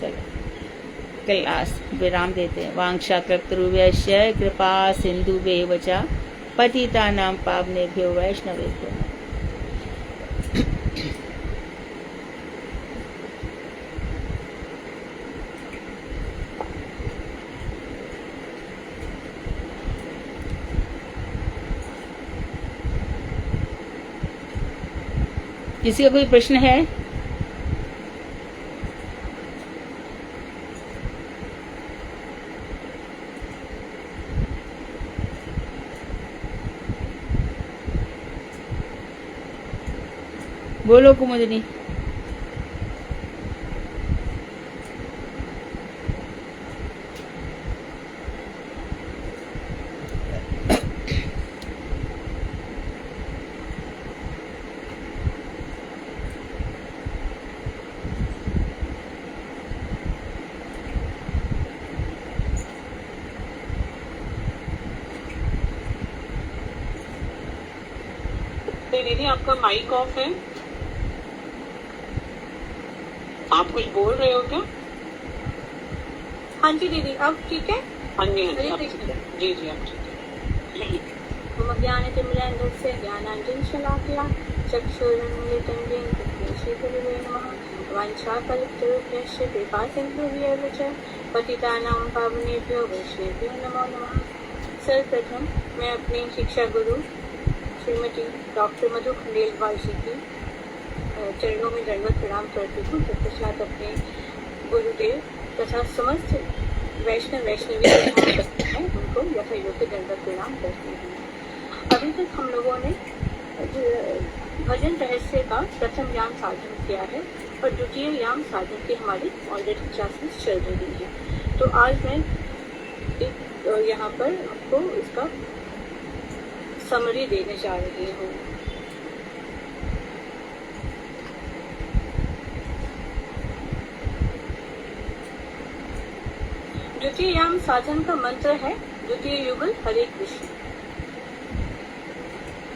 चलो क्लास विराम देते हैं। वांछा कृपा कृपा सिंधुभ्येव च पतितानां पावनेभ्यो वैष्णवेभ्यो नमः। किसी का कोई प्रश्न है? बोलो कुमुदनी। दीदी आपका माइक ऑफ है, आप कुछ बोल रहे हो क्या? हाँ जी दीदी, अब ठीक है? हाँ जी हाँ जी, हरे आप कृष्ण। ठीक है। जी जी आप ठीक है। मम ज्ञानतिमिरान्धस्य ज्ञानाञ्जनशलाकया चक्षुरुन्मिलितं येन तस्मै श्रीगुरुवे नमः। वाञ्छाकल्पतरुभ्यश्च कृपासिन्धुभ्येव च पतितानां पावनेभ्यो वैष्णवेभ्यो नमो नमः। सर्वप्रथम मैं अपने शिक्षा गुरु श्रीमती डॉक्टर मधु खंडेलवाल जी की चरणों में दंडवत प्रणाम करती हूँ। तत्पश्चात अपने गुरुदेव तथा समस्त वैष्णवी हैं उनको यथायोग्य दंडवत प्रणाम करती हूँ। अभी तक हम लोगों ने भजन रहस्य का प्रथम याम साधन किया है और द्वितीय याम साधन की हमारी ऑलरेडी क्लासेस चल रही है। तो आज मैं यहाँ पर आपको इसका समरी देने जा रही हूँ। द्वितीय याम साधन का मंत्र है द्वितीय युगल हरे कृष्ण।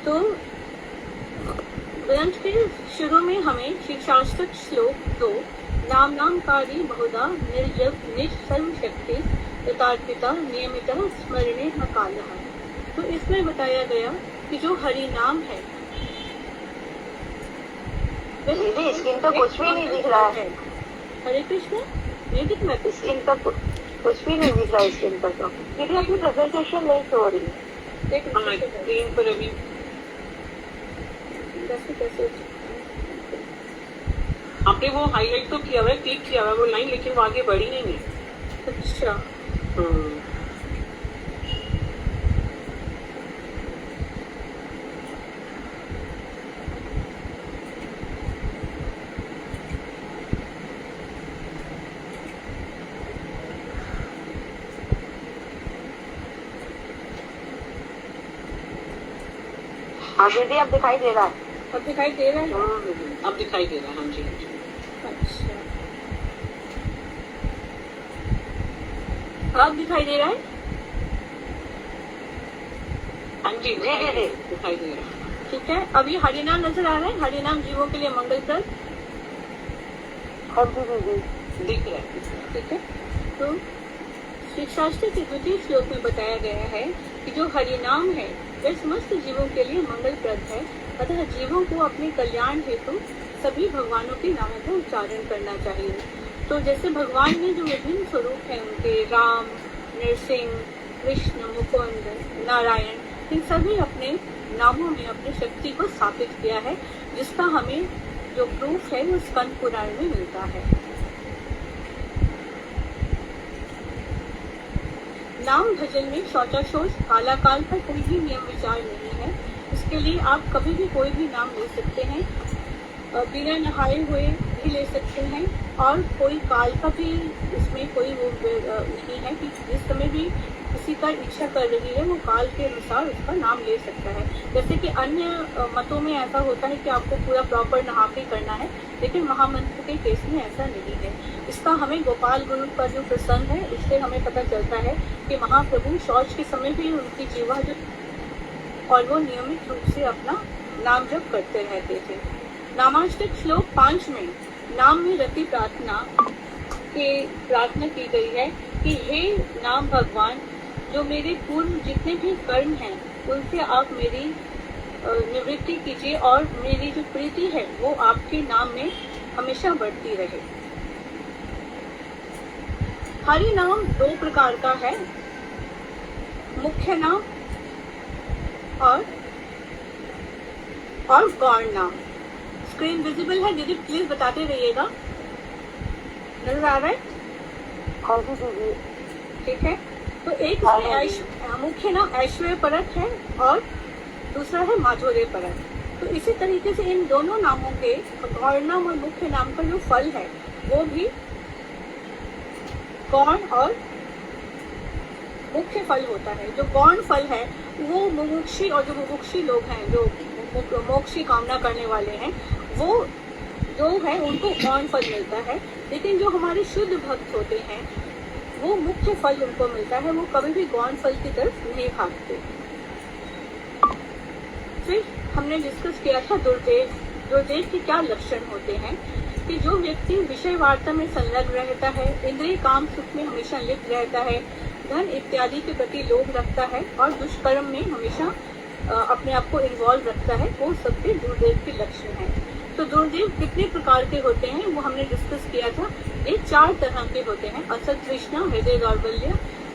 तो ग्रंथ के शुरू में हमें शिक्षाष्टक श्लोक 2 नाम नामकारी बहुधा निर्जब निज सर्वशक्ति तथार्पिता नियमित स्मरणे न कालः। तो इसमें बताया गया कि जो हरि नाम है दीदी स्क्रीन पर कुछ भी नहीं दिख रहा है। हरे कृष्ण म्यूजिक में स्क्रीन पर कुछ भी नहीं दिख रहा है स्क्रीन पर। तो दीदी अपनी प्रेजेंटेशन नहीं हो रही है। हाँ स्क्रीन पर अभी कैसे आपने वो हाईलाइट तो किया हुआ है, क्लिक किया हुआ है वो लाइन, लेकिन वो आगे बढ़ी नहीं है। अच्छा हाँ दीदी अब दिखाई दे रहा है। अब दिखाई दे रहा है? अब दिखाई दे रहा है। हाँ जी, हाँ जी। अच्छा, अब दिखाई दे रहा है? हाँ जी, जी दीदी दिखाई दे रहा है। ठीक है, अब ये हरिनाम नजर आ रहा है? हरिनाम जीवों के लिए मंगलप्रद। हाँ जी दीदी दिख रहा है। ठीक है, तो श्री शास्त्र के द्वितीय श्लोक में बताया गया है कि जो हरिनाम है वह समस्त जीवों के लिए मंगलप्रद है। अतः जीवों को अपने कल्याण हेतु सभी भगवानों के नामों का उच्चारण करना चाहिए। तो जैसे भगवान में जो विभिन्न स्वरूप हैं उनके, राम, नरसिंह, कृष्ण, मुकुंद, नारायण, इन सभी अपने नामों में अपनी शक्ति को स्थापित किया है, जिसका हमें जो प्रूफ है वो स्कंद पुराण में मिलता है। नाम भजन में शौचाशोच कालाकाल पर कोई भी नियम विचार नहीं है। इसके लिए आप कभी भी कोई भी नाम ले सकते हैं, बिना नहाए हुए भी ले सकते हैं, और कोई काल का भी इसमें कोई वो नहीं है कि जिस समय भी किसी का इच्छा कर रही है वो काल के अनुसार उसका नाम ले सकता है। जैसे कि अन्य मतों में ऐसा होता है कि आपको पूरा प्रॉपर नहा के करना है, लेकिन महामंत्र के केस में ऐसा नहीं है। इसका हमें गोपाल गुरु पर जो प्रसंग है उससे हमें पता चलता है कि महाप्रभु शौच के समय भी उनकी जीवा जो और वो नियमित रूप से अपना नाम जप करते रहते थे। नामाष्टक श्लोक 5 में नाम में रति प्रार्थना की गई है कि हे नाम भगवान, जो मेरे पूर्व जितने भी कर्म हैं उनसे आप मेरी निवृत्ति कीजिए और मेरी जो प्रीति है वो आपके नाम में हमेशा बढ़ती रहे। हरि नाम 2 प्रकार का है, मुख्य नाम और गौण नाम। स्क्रीन विजिबल है दीदी, प्लीज बताते रहिएगा। नजर आ रहा है? हाँ जी दीदी ठीक है, तो एक इसमें मुख्य नाम ऐश्वर्य परक है और दूसरा है माधुर्य परक। तो इसी तरीके से इन दोनों नामों के गौण नाम और मुख्य नाम का जो फल है वो भी गौण और मुख्य फल होता है। जो गौण फल है वो मुमुक्षी और जो मुमुक्षी लोग हैं, जो मोक्ष की कामना करने वाले हैं, वो जो है उनको गौण फल मिलता है। लेकिन जो हमारे शुद्ध भक्त होते हैं वो मुख्य फल उनको मिलता है, वो कभी भी गौण फल की तरफ नहीं भागते। फिर हमने डिस्कस किया था दुर्देव। दुर्देव के क्या लक्षण होते हैं कि जो व्यक्ति विषय वार्ता में संलग्न रहता है, इंद्रिय काम सुख में हमेशा लिप्त रहता है, धन इत्यादि के प्रति लोभ रखता है और दुष्कर्म में हमेशा अपने आप को इन्वॉल्व रखता है, वो सबके दुर्देव के लक्षण हैं। तो दुर्देव कितने प्रकार के होते हैं वो हमने डिस्कस किया था। ये 4 तरह के होते हैं, असत तृष्णा, हृदय दौर्बल्य,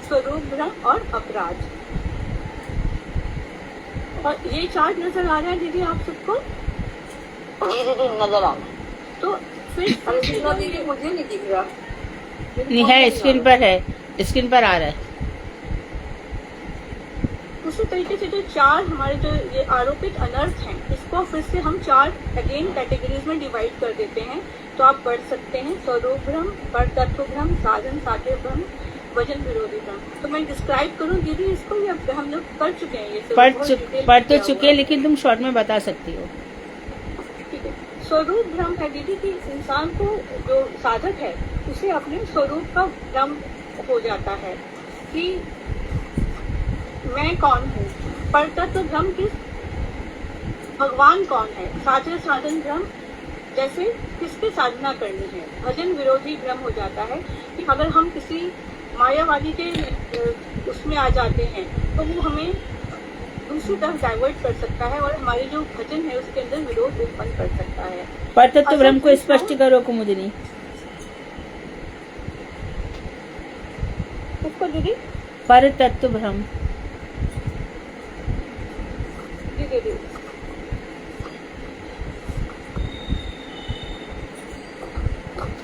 स्वरूप भ्रम और अपराध। और ये चार्ट नजर आ रहा है दीदी आप सबको? जी दीदी नजर आ रहा है। तो फिर दीदी मुझे नहीं दिख रहा। नहीं है, स्क्रीन पर है, स्क्रीन पर आ रहा है। उसी तरीके से जो 4 हमारे जो ये आरोपित अनर्थ हैं, इसको फिर से हम 4 अगेन कैटेगरीज में डिवाइड कर देते हैं। तो आप पढ़ सकते हैं स्वरूप भ्रम, पर तत्व भ्रम, साधन साध्य भ्रम, वजन विरोधी भ्रम। तो मैं डिस्क्राइब करूं दीदी इसको, या हम लोग कर चुके हैं? ये पढ़ तो चुके हैं, लेकिन तुम शॉर्ट में बता सकती हो। ठीक है, स्वरूप भ्रम है दीदी कि इंसान को जो साधक है उसे अपने स्वरूप का भ्रम हो जाता है कि मैं कौन हूँ। पर तत्व भ्रम किस भगवान कौन है। साधन साधन भ्रम जैसे किसकी साधना करनी है। भजन विरोधी भ्रम हो जाता है कि अगर हम किसी मायावादी के उसमें आ जाते हैं तो वो हमें दूसरी तरफ डाइवर्ट कर सकता है और हमारी जो भजन है उसके अंदर विरोध उत्पन्न कर सकता है। पर तत्व भ्रम को स्पष्ट करो कुमुदिनी। उसको दीदी पर तत्व भ्रम दीदी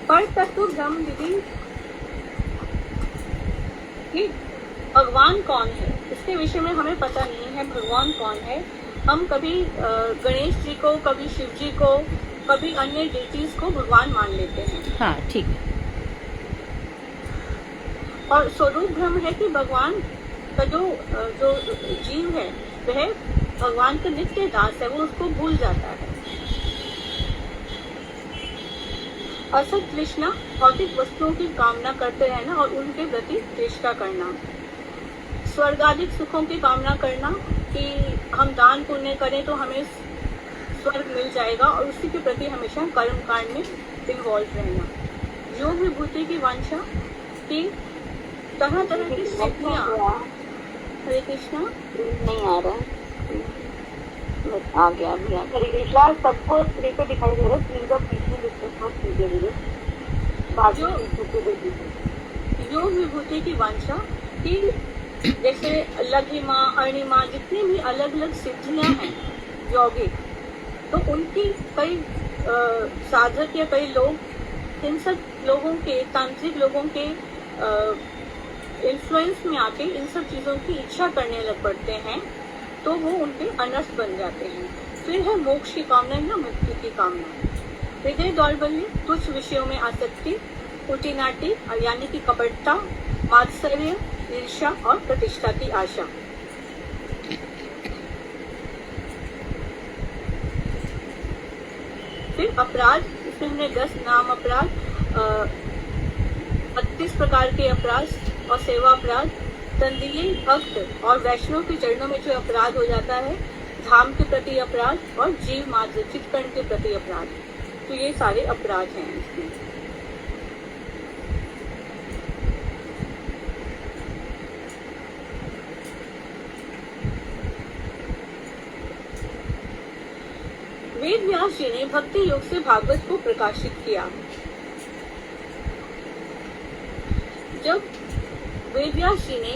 पर तत्व भ्रम दीदी कि भगवान कौन है इसके विषय में हमें पता नहीं है। भगवान कौन है, हम कभी गणेश जी को, कभी शिव जी को, कभी अन्य डिटीज को भगवान मान लेते हैं। हाँ ठीक है। और स्वरूप भ्रम है कि भगवान का जो जीव है वह भगवान का नित्य दास है वो उसको भूल जाता है। असत तृष्णा भौतिक वस्तुओं की कामना करते रहना और उनके प्रति तृष्णा करना, स्वर्गाधिक सुखों की कामना करना कि हम दान पुण्य करें तो हमें स्वर्ग मिल जाएगा और उसी के प्रति हमेशा कर्म कांड में इन्वॉल्व रहना, योग विभूति की वांछा कि तरह तरह की सिद्धियां। हरे कृष्णा। नहीं आ रहा है, आ गया अभी आ गया। हरे कृष्णा। सबको स्त्री पे दिखाई दे रहा है, स्त्री का पीछे डिस्कस कीजिए। योग विभूति की वांछा कि जैसे लघिमा अणिमा जितनी भी अलग अलग सिद्धियां हैं यौगिक, तो उनकी कई साधक या कई लोग इन सब लोगों के तांत्रिक लोगों के इन्फ्लुएंस में आके इन सब चीजों की इच्छा करने लग पड़ते हैं, तो वो उनके अनर्थ बन जाते हैं। फिर है मोक्ष की कामना या मुक्ति की कामना। हृदय दौर्बल्य, तुच्छ विषयों में आसक्ति, कुटिनाटी यानी कि कपटता, मात्सर्य, ईर्ष्या और प्रतिष्ठा की आशा। फिर अपराध, इसमें हमने 10 नाम अपराध, 32 प्रकार के अपराध और सेवा अपराध, तंदीय भक्त और वैष्णव के चरणों में जो अपराध हो जाता है, धाम के प्रति अपराध और जीव मात्र चित्कर्ण के प्रति अपराध, तो ये सारे अपराध हैं इसमें। वेद व्यास जी ने भक्ति योग से भागवत को प्रकाशित किया। जब वेद व्यास जी ने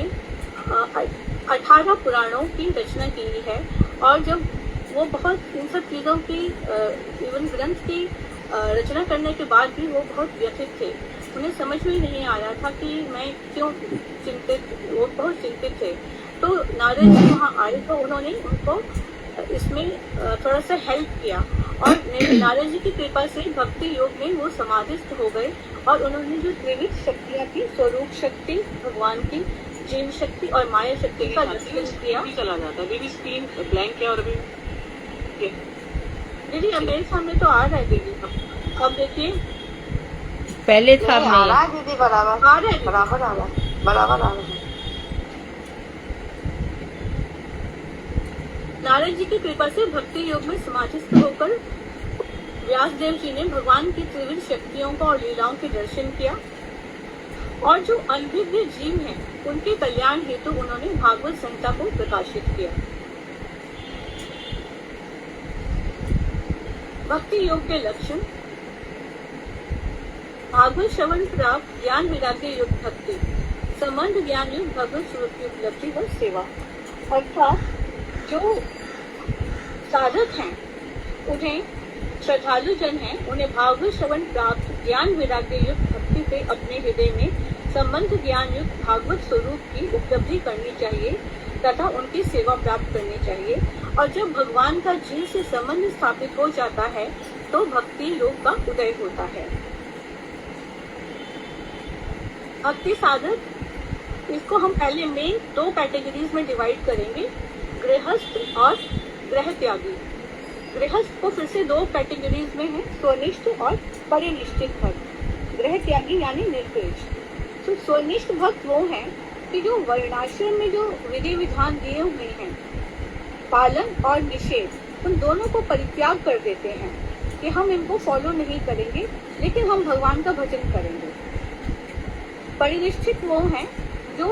18 पुराणों की रचना की है और जब वो बहुत इन सब चीजों की इवन ग्रंथ की रचना करने के बाद भी वो बहुत व्यथित थे, उन्हें समझ में नहीं आ रहा था कि मैं क्यों चिंतित, वो बहुत चिंतित थे। तो नारद जी वहाँ आए तो उन्होंने उनको इसमें थोड़ा सा हेल्प किया और नारद जी की कृपा से भक्ति योग में वो समाधिस्थ हो गए और उन्होंने जो त्रिविध शक्तियाँ थी, स्वरूप शक्ति भगवान की, जीव शक्ति और माया शक्ति का दर्शन किया। चला जाता है स्क्रीन ब्लैंक है और अभी दीदी अब मेरे सामने तो आ रहा है दीदी, अब देखिए पहले था नहीं आ रहा है दीदी, बराबर आ रहा है, बराबर आ रहा है, बराबर आ रहा है। नारद जी की कृपा से भक्ति योग में समाधिस्थ होकर व्यास देव जी ने भगवान की त्रिविध शक्तियों का और लीलाओं के दर्शन किया और जो अनभिज्ञ जीव हैं उनके कल्याण हेतु उन्होंने भागवत संहिता को प्रकाशित किया। भक्ति योग के लक्षण, भागवत श्रवण प्राप्त ज्ञान वैराग्य युक्त भक्ति, संबंध ज्ञान युक्त भगवत स्वरूप की उपलब्धि व सेवा। अर्थात जो साधक हैं उन्हें, श्रद्धालु जन हैं, उन्हें भागवत श्रवण प्राप्त ज्ञान वैराग्य युक्त भक्ति से अपने हृदय में संबंध ज्ञान युक्त भागवत स्वरूप की उपलब्धि करनी चाहिए तथा उनकी सेवा प्राप्त करनी चाहिए। और जब भगवान का जीव से संबंध स्थापित हो जाता है तो भक्ति योग का उदय होता है। भक्ति साधक, इसको हम पहले मेन 2 कैटेगरीज में डिवाइड करेंगे, गृहस्थ और ग्रह त्यागी। गृहस्थ को फिर से 2 कैटेगरीज में है, स्वनिष्ठ और परिनिष्ठित भक्त। ग्रह त्यागी यानी निर्पेश। तो स्वनिष्ठ भक्त वो हैं कि जो वर्णाश्रम में जो विधि विधान दिए हुए हैं, पालन और निषेध, उन दोनों को परित्याग कर देते हैं कि हम इनको फॉलो नहीं करेंगे लेकिन हम भगवान का भजन करेंगे। परिनिष्ठित वो हैं जो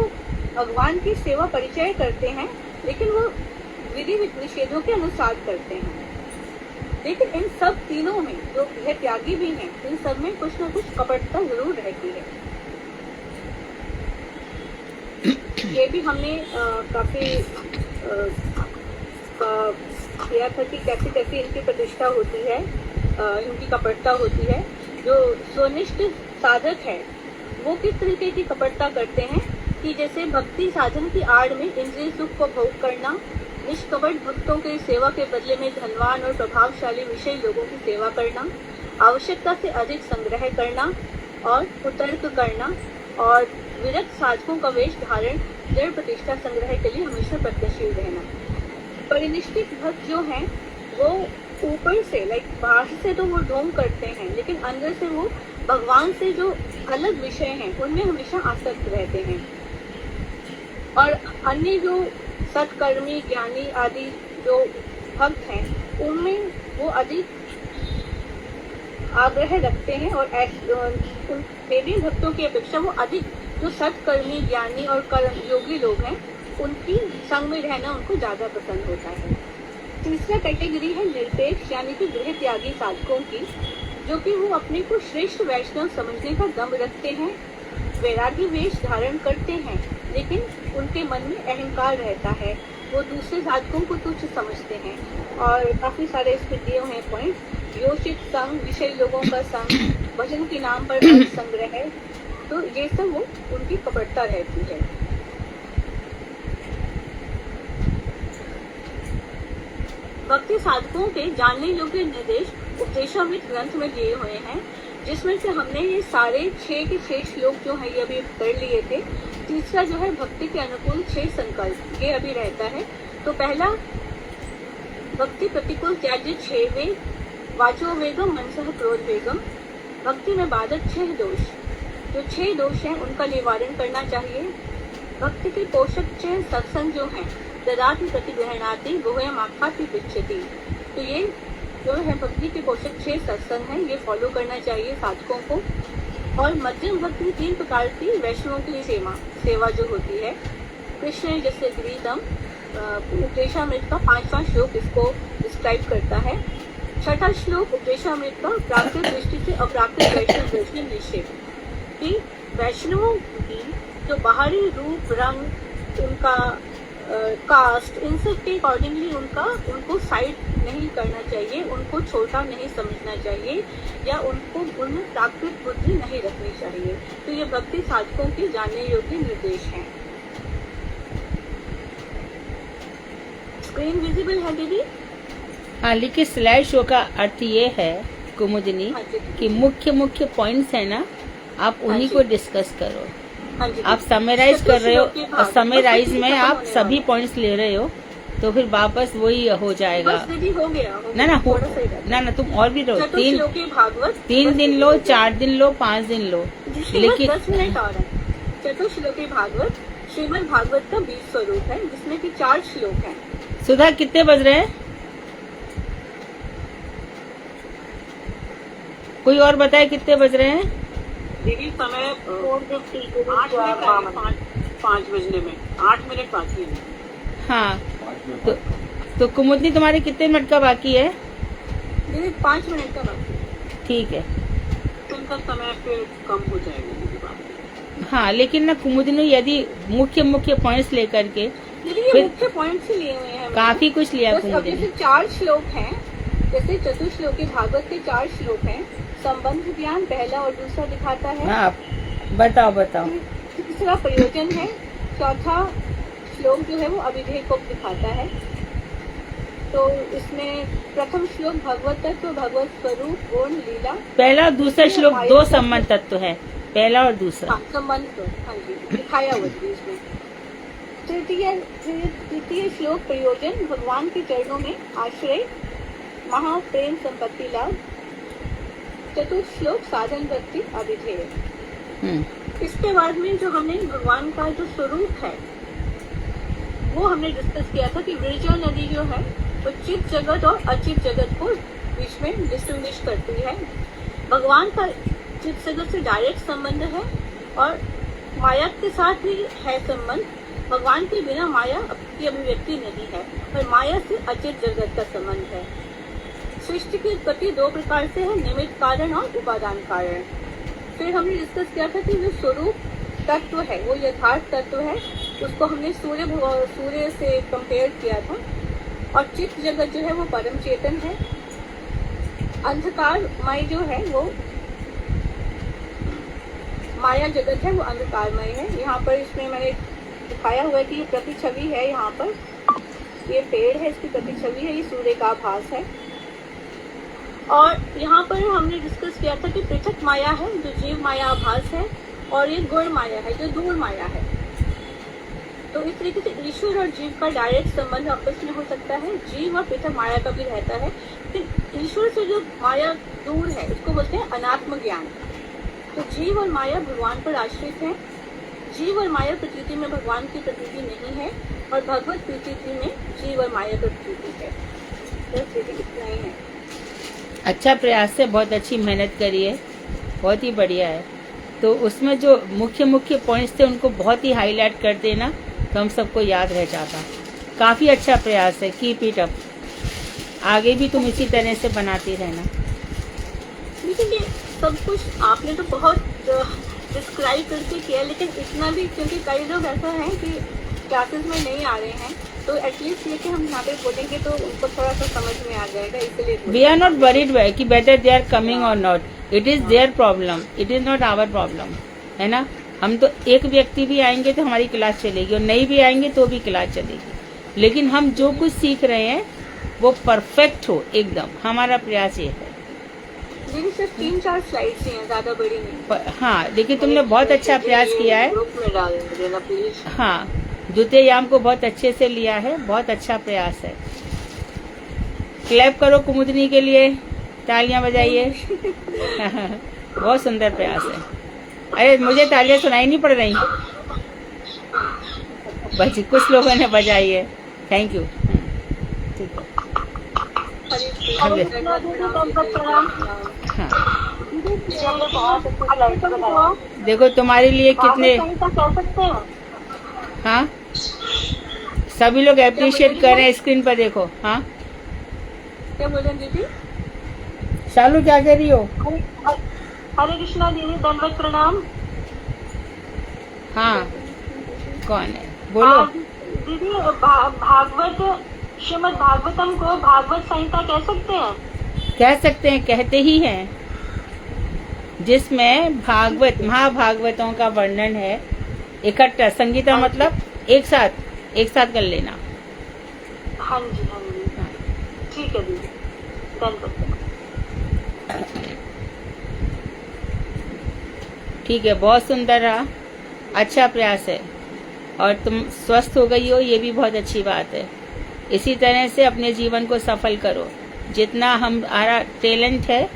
भगवान की सेवा परिचय करते हैं लेकिन वो विधि निषेधों के अनुसार करते हैं। लेकिन इन सब तीनों में जो यह त्यागी भी हैं, इन सब में कुछ न कुछ कपटता जरूर रहती है। ये भी हमने काफी किया था कि कैसे कैसे इनकी प्रतिष्ठा होती है, इनकी कपटता होती है। जो स्वनिष्ठ साधक है वो किस तरीके की कपटता करते हैं कि जैसे भक्ति साधन की आड़ में इंद्रिय सुख को भोग करना, निष्कपट भक्तों की सेवा के बदले में धनवान और प्रभावशाली विषयी लोगों की सेवा करना, आवश्यकता से अधिक संग्रह करना और कुतर्क करना और विरक्त साधकों का वेश धारण, जड़ प्रतिष्ठा संग्रह के लिए हमेशा प्रत्यक्षशील रहना। परिनिष्ठित भक्त जो हैं वो ऊपर से बाहर से तो वो ढोंग करते हैं, लेकिन अंदर से वो भगवान से जो अलग विषय हैं उनमें हमेशा आसक्त रहते हैं। और अन्य जो सत्कर्मी ज्ञानी आदि जो भक्त हैं उनमें वो अधिक आग्रह रखते हैं, और मेरे भक्तों की अपेक्षा वो अधिक जो सत्कर्मी ज्ञानी और कर्म योगी लोग हैं उनकी संग में रहना उनको ज्यादा पसंद होता है। तीसरा कैटेगरी है निरपेक्ष यानी कि गृह त्यागी साधकों की, जो कि वो अपने को श्रेष्ठ वैष्णव समझने का दम रखते हैं, वैरागी वेश धारण करते हैं, लेकिन उनके मन में अहंकार रहता है, वो दूसरे साधकों को तुच्छ समझते हैं। और काफी सारे इसमें दिए हुए पॉइंट, योषित संग, विषय लोगों का संग, भजन के नाम पर संग्रह है, तो ये सब वो उनकी कपटता रहती है। भक्ति साधकों के जानने योग्य निर्देश उपदेशामृत ग्रंथ में दिए हुए हैं, जिसमें से हमने ये सारे 6 के 6 श्लोक जो है ये अभी कर लिए थे। तीसरा जो है भक्ति के अनुकूल 6 संकल्प, ये अभी रहता है। तो पहला, भक्ति प्रतिकूल त्याज्य 6 वेग, वाचो वेगम मनसह क्रोध वेगम। भक्ति में बाधक 6 दोष, जो 6 दोष हैं उनका निवारण करना चाहिए। भक्ति के पोषक 6 सत्संग जो हैं, ददाति प्रतिग्रहणाति गुह्यम आख्याति पृच्छति। तो ये जो है भक्ति के पोषक 6 सत्संग हैं, ये फॉलो करना चाहिए साधकों को। और मध्यम भक्ति 3 प्रकार की वैष्णवों की सेवा जो होती है। कृष्ण जैसे गीतम उपदेशामृत का 5वां श्लोक इसको डिस्क्राइब करता है। 6ठा श्लोक उपदेशामृत का प्राकृत दृष्टि से अप्राकृत वैष्णव दर्शन निश्चय, कि वैष्णवों की जो बाहरी रूप, रंग, उनका कास्ट, इन सब के अकॉर्डिंगली उनको साइड नहीं करना चाहिए, उनको छोटा नहीं समझना चाहिए, या उनमें प्राकृत बुद्धि नहीं रखनी चाहिए। तो ये भक्ति साधकों के जानने योग्य निर्देश हैं। स्क्रीन विजिबल है दीदी? हाँ, लेकिन स्लाइड शो का अर्थ ये है कुमुदिनी कि मुख्य पॉइंट्स है ना, आप उन्हीं को डिस्कस करो। आप समराइज कर रहे हो, और समराइज में आप सभी पॉइंट्स ले रहे हो, तो फिर वापस वही हो जाएगा। हो गया। ना तुम और भी लो, 3 दिन लो, 4 दिन लो, 5 दिन लो, लेकिन 10 मिनट और है। चतुश्लोकी भागवत श्रीमद् भागवत का 20 स्वरूप है, जिसमें कि 4 श्लोक हैं। सुधा, कितने बज रहे हैं? कोई और बताए कितने बज रहे हैं? दीदी समय 5 बजने में 8 मिनट बाकी है। हाँ, तो कुमुदनी तुम्हारे कितने मिनट का बाकी है? दीदी 5 मिनट का बाकी है। ठीक है, उनका समय फिर कम हो जाएगा दीदी बात। हाँ, लेकिन ना कुमुदनी यदि मुख्य पॉइंट्स लेकर के, दीदी ये मुख्य पॉइंट्स ही लिए हुए हैं, काफी कुछ लिया कुमुदनी। जैसे 4 श्लोक हैं, जैसे चतुश्लोकी भागवत के 4 श्लोक हैं। संबंध ज्ञान पहला और दूसरा दिखाता है। हाँ, बताओ। तीसरा प्रयोजन है। चौथा श्लोक जो है वो अविधेय को दिखाता है। तो इसमें प्रथम श्लोक भगवत तत्व, भगवत स्वरूप, गुण, लीला। पहला और दूसरा श्लोक 2 संबंध तत्व है, पहला और दूसरा। हाँ, संबंध तो हाँ जी दिखाया हुआ है इसमें। तृतीय श्लोक प्रयोजन, भगवान के चरणों में आश्रय, महाप्रेम संपत्ति लाभ। चतुर्थ श्लोक साधन भक्ति अविधेय। इसके बाद में जो हमने भगवान का जो स्वरूप है वो हमने डिस्कस किया था कि विरजा नदी जो है वो चित जगत और अचित जगत को बीच में डिस्टिंग्विश करती है। भगवान का चित जगत से डायरेक्ट संबंध है और माया के साथ भी है संबंध। भगवान के बिना माया की अभिव्यक्ति नहीं है, और माया से अचित जगत का संबंध है। सृष्टि की उत्पत्ति 2 प्रकार से है, निमित्त कारण और उपादान कारण। फिर हमने डिस्कस किया था कि जो स्वरूप तत्व है वो यथार्थ तत्व है, उसको हमने सूर्य से कंपेयर किया था। और चित्त जगत जो है वो परम चेतन है। अंधकारमय जो है वो माया जगत है, वो अंधकारमय है। यहाँ पर इसमें मैंने दिखाया हुआ है कि ये प्रतिछवि है। यहाँ पर ये पेड़ है, इसकी प्रतिछवि है, ये सूर्य का आभास है। और यहाँ पर हमने डिस्कस किया था कि पृथक माया है जो जीव माया आभास है, और ये गुण माया है जो दूर माया है। तो तो इस तरीके से ईश्वर और जीव का डायरेक्ट संबंध आपस में हो सकता है। जीव और पिता माया का भी रहता है, लेकिन ईश्वर से जो माया दूर है उसको बोलते हैं अनात्म ज्ञान। तो जीव और माया भगवान पर आश्रित है। जीव और माया प्रकृति में भगवान की प्रकृति नहीं है, और भगवत प्रकृति में जीव और माया की प्रकृति है। बस ये इतना ही है। अच्छा प्रयास है, बहुत अच्छी मेहनत करी है, बहुत ही बढ़िया है। तो उसमें जो मुख्य मुख्य पॉइंट्स थे उनको बहुत ही हाईलाइट कर देना तो हम सबको याद रह जाता। काफ़ी अच्छा प्रयास है, कीप इट अप। आगे भी तुम इसी तरह से बनाती रहना। लेकिन ये सब कुछ आपने तो बहुत डिस्क्राइब करके किया, लेकिन इतना भी, क्योंकि कई लोग ऐसा है कि क्लासेस में नहीं आ रहे हैं, तो एटलीस्ट ये कि हम यहाँ पे बोलेंगे तो उनको थोड़ा सा समझ में आ जाएगा, इसलिए वी आर नॉट वरीड कि बेटर दे आर कमिंग और not, it is there problem, it is not our problem, है ना। हम तो एक व्यक्ति भी आएंगे तो हमारी क्लास चलेगी, और नहीं भी आएंगे तो भी क्लास चलेगी, लेकिन हम जो कुछ सीख रहे हैं वो परफेक्ट हो एकदम। हमारा प्रयास ये है। मेरी सिर्फ 3-4 स्लाइड्स ही हैं, ज्यादा बड़ी नहीं। हाँ, देखिए तुमने बहुत अच्छा प्रयास किया है। ग्रुप में डाल देना प्लीज। हाँ, द्वितीय याम को बहुत अच्छे से लिया है, बहुत अच्छा प्रयास है। क्लैप करो कुमुदनी के लिए, तालियां बजाइए। बहुत सुंदर प्रयास है। अरे मुझे तालियां सुनाई नहीं पड़ रही, बस कुछ लोगों ने बजाई है। Thank you. ठीक है। हाँ, देखो तुम्हारे लिए कितने, हाँ सभी लोग अप्रिशिएट कर रहे हैं, स्क्रीन पर देखो। हाँ क्या बोल रहे हैं दीदी? शालू क्या कह रही हो? हरे कृष्णा दीदी, दंडवत प्रणाम। हाँ कौन है, बोलो। दीदी भागवत, श्रीमद् भागवतम को भागवत संहिता कह सकते हैं? कह सकते हैं, कहते ही हैं, जिसमें भागवत महाभागवतों का वर्णन है इकट्ठा। संगीता मतलब एक साथ कर लेना। हाँ जी, हाँ जी, ठीक है दीदी, धन्यवाद। ठीक है, बहुत सुंदर रहा, अच्छा प्रयास है, और तुम स्वस्थ हो गई हो, ये भी बहुत अच्छी बात है। इसी तरह से अपने जीवन को सफल करो। जितना हमारा टैलेंट है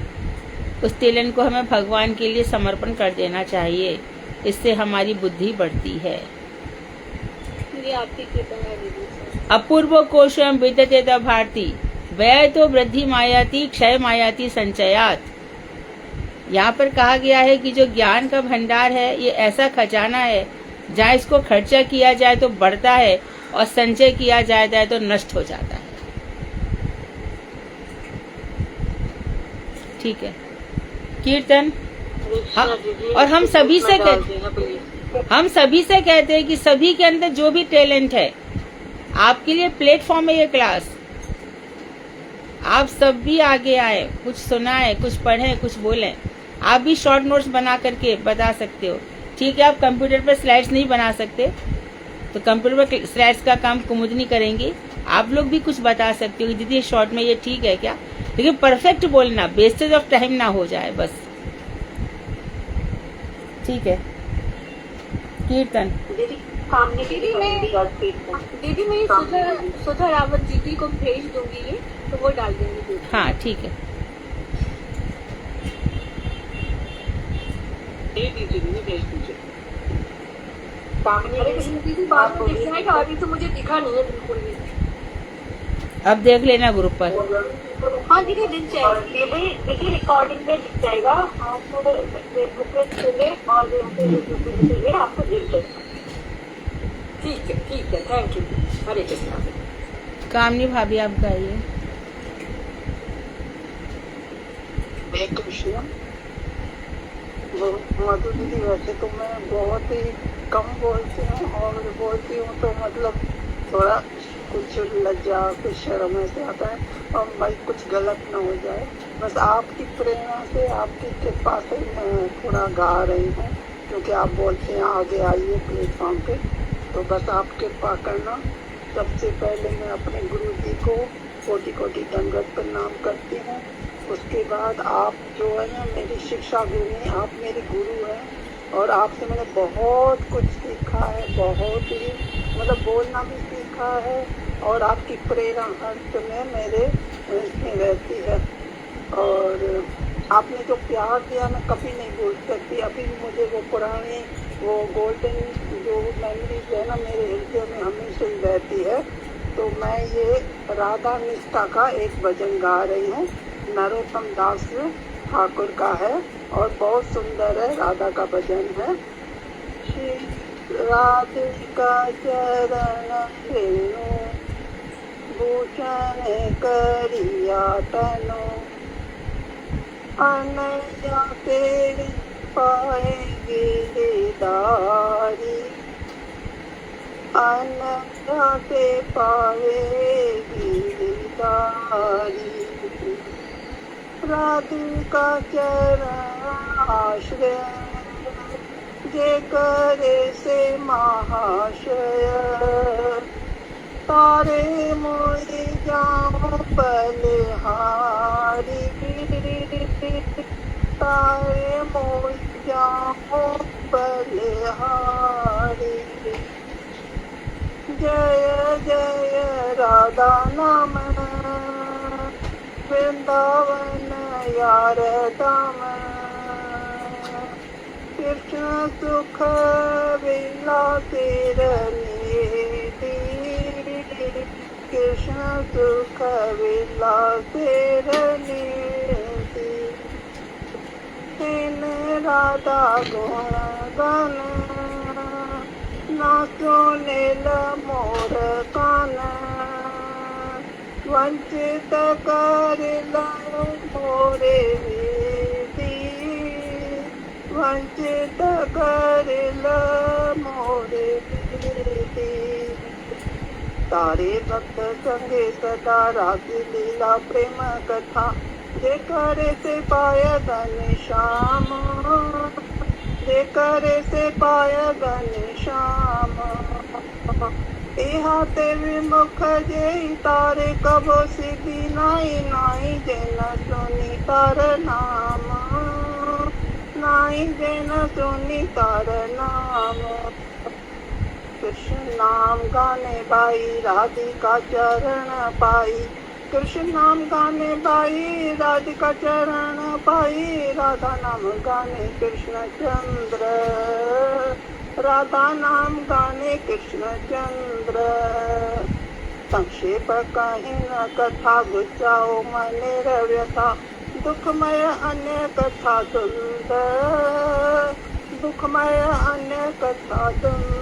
उस टैलेंट को हमें भगवान के लिए समर्पण कर देना चाहिए, इससे हमारी बुद्धि बढ़ती है। ये आपकी कृपा है दीदी। अपूर्व कोशम विद्यते द भारती, व्यय तो वृद्धि मायाती क्षय मायाती संचयात। यहाँ पर कहा गया है कि जो ज्ञान का भंडार है ये ऐसा खजाना है, जहाँ इसको खर्चा किया जाए तो बढ़ता है और संचय किया जाता है तो नष्ट हो जाता है। ठीक है, कीर्तन। और हम सभी से कहते हैं कि सभी के अंदर जो भी टैलेंट है, आपके लिए प्लेटफॉर्म है ये क्लास। आप सब भी आगे आए, कुछ सुनाए, कुछ पढ़े, कुछ बोले। आप भी शॉर्ट नोट्स बना करके बता सकते हो। ठीक है, आप कंप्यूटर पर स्लाइड्स नहीं बना सकते तो कंप्यूटर पर स्लाइड्स का काम कुमुदनी करेंगी। आप लोग भी कुछ बता सकते हो कि दीदी शॉर्ट में ये ठीक है क्या, लेकिन परफेक्ट बोलना, वेस्टेज ऑफ टाइम ना हो जाए बस। ठीक है, कीर्तन। दीदी मैं सुधा रावत दीदी को भेज दूंगी ये, तो वो डाल देंगे। हाँ ठीक है, दे दीजिए दीदी, भेज दीजिए। दीदी बात में दिख जाएगा, अभी तो मुझे दिखा नहीं है बिल्कुल भी। अब देख लेना ग्रुप पर। हाँ दीदी दिख जाएगा, देखिए रिकॉर्डिंग में दिख जाएगा। आप फेसबुक पे चले और आपको दिख जाएगा। ठीक है, थैंक यू। हरे कृष्णा। कामनी भाभी आप गाइए। मधु दीदी, वैसे तो मैं बहुत ही कम बोलती हूँ, और बोलती हूँ तो मतलब थोड़ा कुछ लज्जा, कुछ शर्म ऐसे आता है, और भाई कुछ गलत ना हो जाए। बस आपकी प्रेरणा से, आपकी कृपा से मैं थोड़ा गा रही हूँ, क्योंकि आप बोलते हैं आगे आइए प्लेटफॉर्म पे, तो बस आप कृपा करना। सबसे पहले मैं अपने गुरु जी को कोटि कोटि दंडवत प्रणाम करती हूँ। उसके बाद आप जो है ना मेरी शिक्षा गुरु हैं, आप मेरे गुरु हैं, और आपसे मैंने बहुत कुछ सीखा है, बहुत ही मतलब बोलना भी सीखा है और आपकी प्रेरणा हर समय मेरे इसमें रहती है। और आपने जो प्यार दिया मैं कभी नहीं भूल सकती। अभी भी मुझे वो पुरानी वो गोल्डन जो मेमोरीज है ना मेरे हृदय में हमेशा ही रहती है। तो मैं ये राधा निष्ठा का एक भजन गा रही हूँ, नरोत्तम दास ठाकुर का है और बहुत सुंदर है, राधा का भजन है। श्री राधिका चरण रेणु भूषण करिया तनु, अनैया तेरी पाए गिरधारी, अनैया से पावे गिरधारी। राधिका चरण आश्रय जे करे से महाशय, तारे मोहि जाऊं बलिहारी, तारे मोहि जाऊं बलिहारी। जय जय राधा नाम वृंदावन यार धाम, कृष्ण सुख विलासी निधि, कृष्ण सुख विलासी निधि। इन राधा गुण गण ना सुनिल मोर कान, वंचित करिल मोरे विधि, वंचित करिल मोरे विधि। तारे भक्त संगे सदा राधि लीला प्रेम कथा, जे करे से पाय घनश्याम, जे करे से पाय घनश्याम। इहा ते विमुख जे तारे कबो सिद्धि नाई, नाई जन सुनी तार नाम, नाई जन सुनी तार नाम। कृष्ण नाम गाने बाई राधिका चरण पाई, कृष्ण नाम गाने बाई राधिका चरण पाई। राधा नाम गाने कृष्ण चंद्र, राधा नाम गाने कृष्ण चंद्र। संक्षेप कहीं न कथा गुचाओ मनेर व्यथा, दुखमय अन्य कथा सुंदर, दुखमय अन्य कथा सुंदर।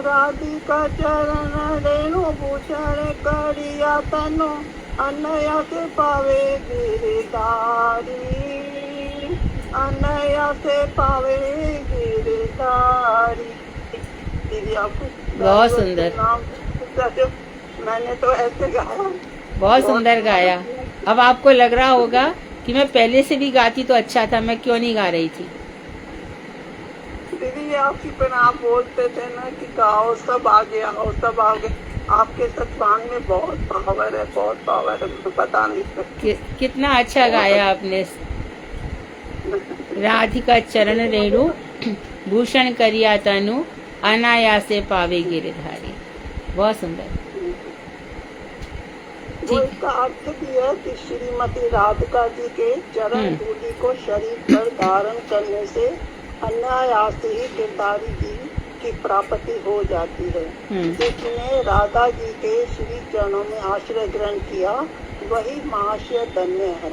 राधिका चरण रेणु भूषण करिया तनु, अनया से पावे गिरधारी, अनया से पावे गिरधारी। दीदी आपको बहुत सुंदर, मैंने तो ऐसे गाया, बहुत सुंदर गाया। अब आपको लग रहा होगा कि मैं पहले से भी गाती तो अच्छा था, मैं क्यों नहीं गा रही थी। दीदी आपकी पर आप बोलते थे ना कि गाओ सब आगे आओ सब आगे, आपके सत्संग में बहुत पावर है, बहुत पावर है, मुझे पता नहीं सकती। कितना अच्छा गाया आपने। राधिका चरण रेणु भूषण करिया तनु, अनायासे पावे गिरधारी। बहुत सुंदर। वो इसका अर्थ भी है कि श्रीमती राधिका जी के चरण धूलि को शरीर पर धारण करने से अनायास ही गिरधारी जी की प्राप्ति हो जाती है। जिसने राधा जी के श्री चरणों में आश्रय ग्रहण किया वही महाशय धन्य है।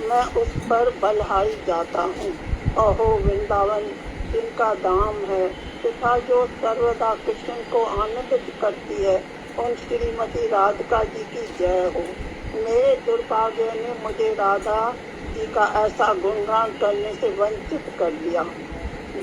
मैं उस पर बलहाई जाता हूँ। अहो वृंदावन जिनका धाम है तथा जो सर्वदा कृष्ण को आनंदित करती है, उन श्रीमती राधिका जी की जय हो। मेरे दुर्भाग्य ने मुझे राधा जी का ऐसा गुणगान करने से वंचित कर दिया।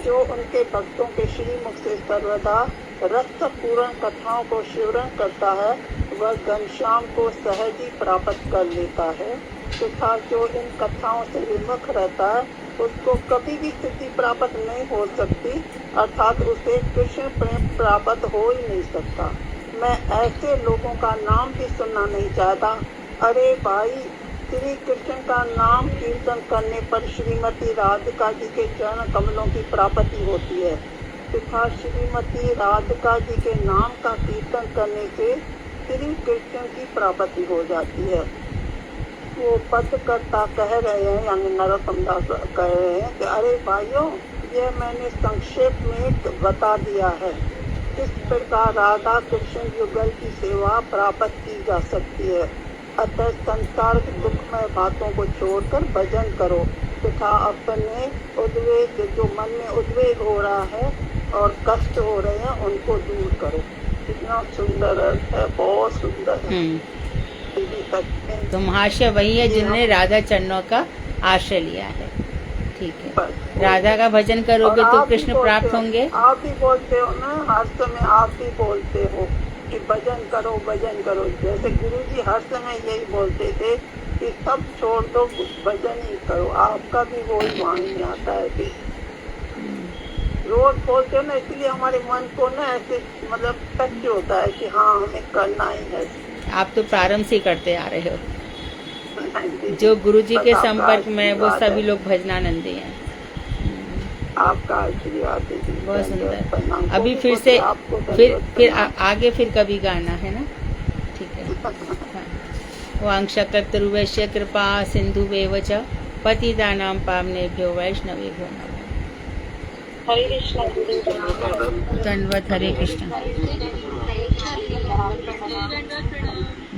जो उनके भक्तों के श्रीमुख से सर्वदा रस पूर्ण कथाओं को शिवरण करता है, वह घनश्याम को सहज ही प्राप्त कर लेता है तथा जो इन कथाओं से विमुख रहता है उसको कभी भी सिद्धि प्राप्त नहीं हो सकती, अर्थात उसे कृष्ण प्रेम प्राप्त हो ही नहीं सकता। मैं ऐसे लोगों का नाम भी सुनना नहीं चाहता। अरे भाई, श्री कृष्ण का नाम कीर्तन करने पर श्रीमती राधिका जी के चरण कमलों की प्राप्ति होती है। तथा श्रीमती राधिका जी के नाम का कीर्तन करने से श्री कृष्ण की प्राप्ति हो जाती है। वो पदकर्ता कह रहे हैं, यानी नरोत्तम दास कह रहे हैं कि अरे भाइयों, यह मैंने संक्षेप में बता दिया है। इस प्रकार राधा कृष्ण युगल की सेवा प्राप्त की जा सकती है। अतः संसार की दुखमय बातों को छोड़कर भजन करो तथा अपने उद्वेग, जो मन में उद्वेग हो रहा है और कष्ट हो रहे हैं, उनको दूर करो। कितना सुंदर अर्थ है, बहुत सुंदर है। तो महाशय वही है जिन्होंने राधा चरणों का आश्रय लिया है। ठीक है, राधा का भजन करोगे तो कृष्ण प्राप्त होंगे। आप भी बोलते हो ना, हर समय आप भी बोलते हो कि भजन करो भजन करो। जैसे गुरुजी हर समय यही बोलते थे कि सब छोड़ दो, भजन ही करो। आपका भी वही वाणी में आता है कि रोज बोलते हो ना, इसलिए हमारे मन को ना ऐसे मतलब टच होता है कि हाँ हमें करना ही है। आप तो प्रारंभ से करते आ रहे हो। जो गुरुजी के संपर्क में वो सभी लोग भजनानंदी हैं। आपका आशीर्वाद दीदी, बहुत सुंदर। अभी फिर से फिर आगे फिर कभी गाना है ना। ठीक है। हाँ। वांक्षकर्तृवैश्य कृपा सिंधुवेव च पतितानां पावनेभ्यो वैष्णवेभ्यो नमः। हरे कृष्णा दीदी। धन्यवाद। हरे कृष्णा।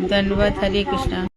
धन्यवाद। हरे कृष्णा।